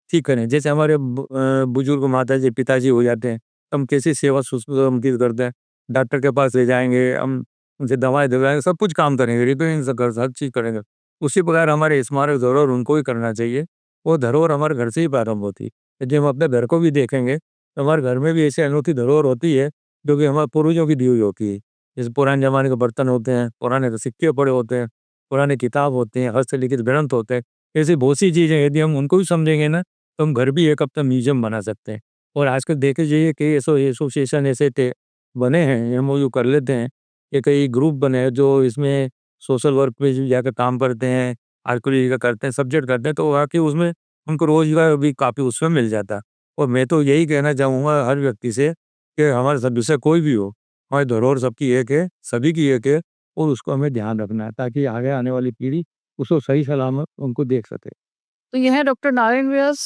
ठीक करें। जैसे हमारे बुजुर्ग माताजी, पिताजी हो जाते हैं, तो हम कैसी सेवा उनकी करते हैं। डॉक्टर के पास ले जाएँगे, हम उनसे दवाएँ दिलवाएँगे, सब कुछ काम करेंगे, रिपेयरिंग से कर हर चीज़ करेंगे। उसी प्रकार हमारे स्मारक धरोहर उनको ही करना चाहिए। वो धरोहर हमारे घर से ही प्रारंभ होती है। जब हम अपने घर को भी देखेंगे, तो हमारे घर में भी ऐसी अनोखी धरोहर होती है, जो कि हमारे पूर्वजों की दी हुई होती है। जैसे पुराने ज़माने के बर्तन होते हैं, पुराने सिक्के पड़े होते हैं, पुराने किताब होते हैं, हस्तलिखित ग्रंथ होते हैं। ऐसी बहुत सी चीज़ें यदि हम उनको भी समझेंगे ना, तो हम घर भी एक अपना म्यूज़ियम बना सकते हैं। और आजकल देखे जाइए कि एसोसिएशन ऐसे बने हैं, एमओयू कर लेते हैं, कि कई ग्रुप बने हैं जो इसमें सोशल वर्क पे जो जाकर काम करते हैं, आर्कियोलॉजी का करते हैं, सब्जेक्ट करते हैं, तो वाक़ई उसमें उनको रोज़गार भी काफ़ी उसमें मिल जाता है। और मैं तो यही कहना चाहूँगा हर व्यक्ति से कि हमारे सब विषय कोई भी हो, हमारी धरोहर सबकी एक है, सभी की एक है और उसको हमें ध्यान रखना है, ताकि आगे आने वाली पीढ़ी उसको सही सलामत उनको देख सके। तो यह है डॉक्टर नारायण व्यास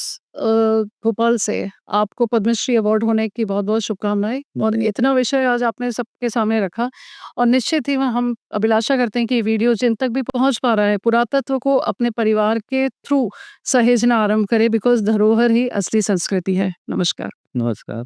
भोपाल से। आपको पद्मश्री अवार्ड होने की बहुत-बहुत शुभकामनाएँ और इतना विषय आज आपने सबके सामने रखा और निश्चित ही हम अभिलाषा करते हैं कि ये वीडियो जिन तक भी पहुँच पा रहा है, पुरातत्व को अपने परिवार के थ्रू सहेजना आरंभ करें बिकॉज़ धरोहर ही असली संस्कृति है। नमस्कार। नमस्कार।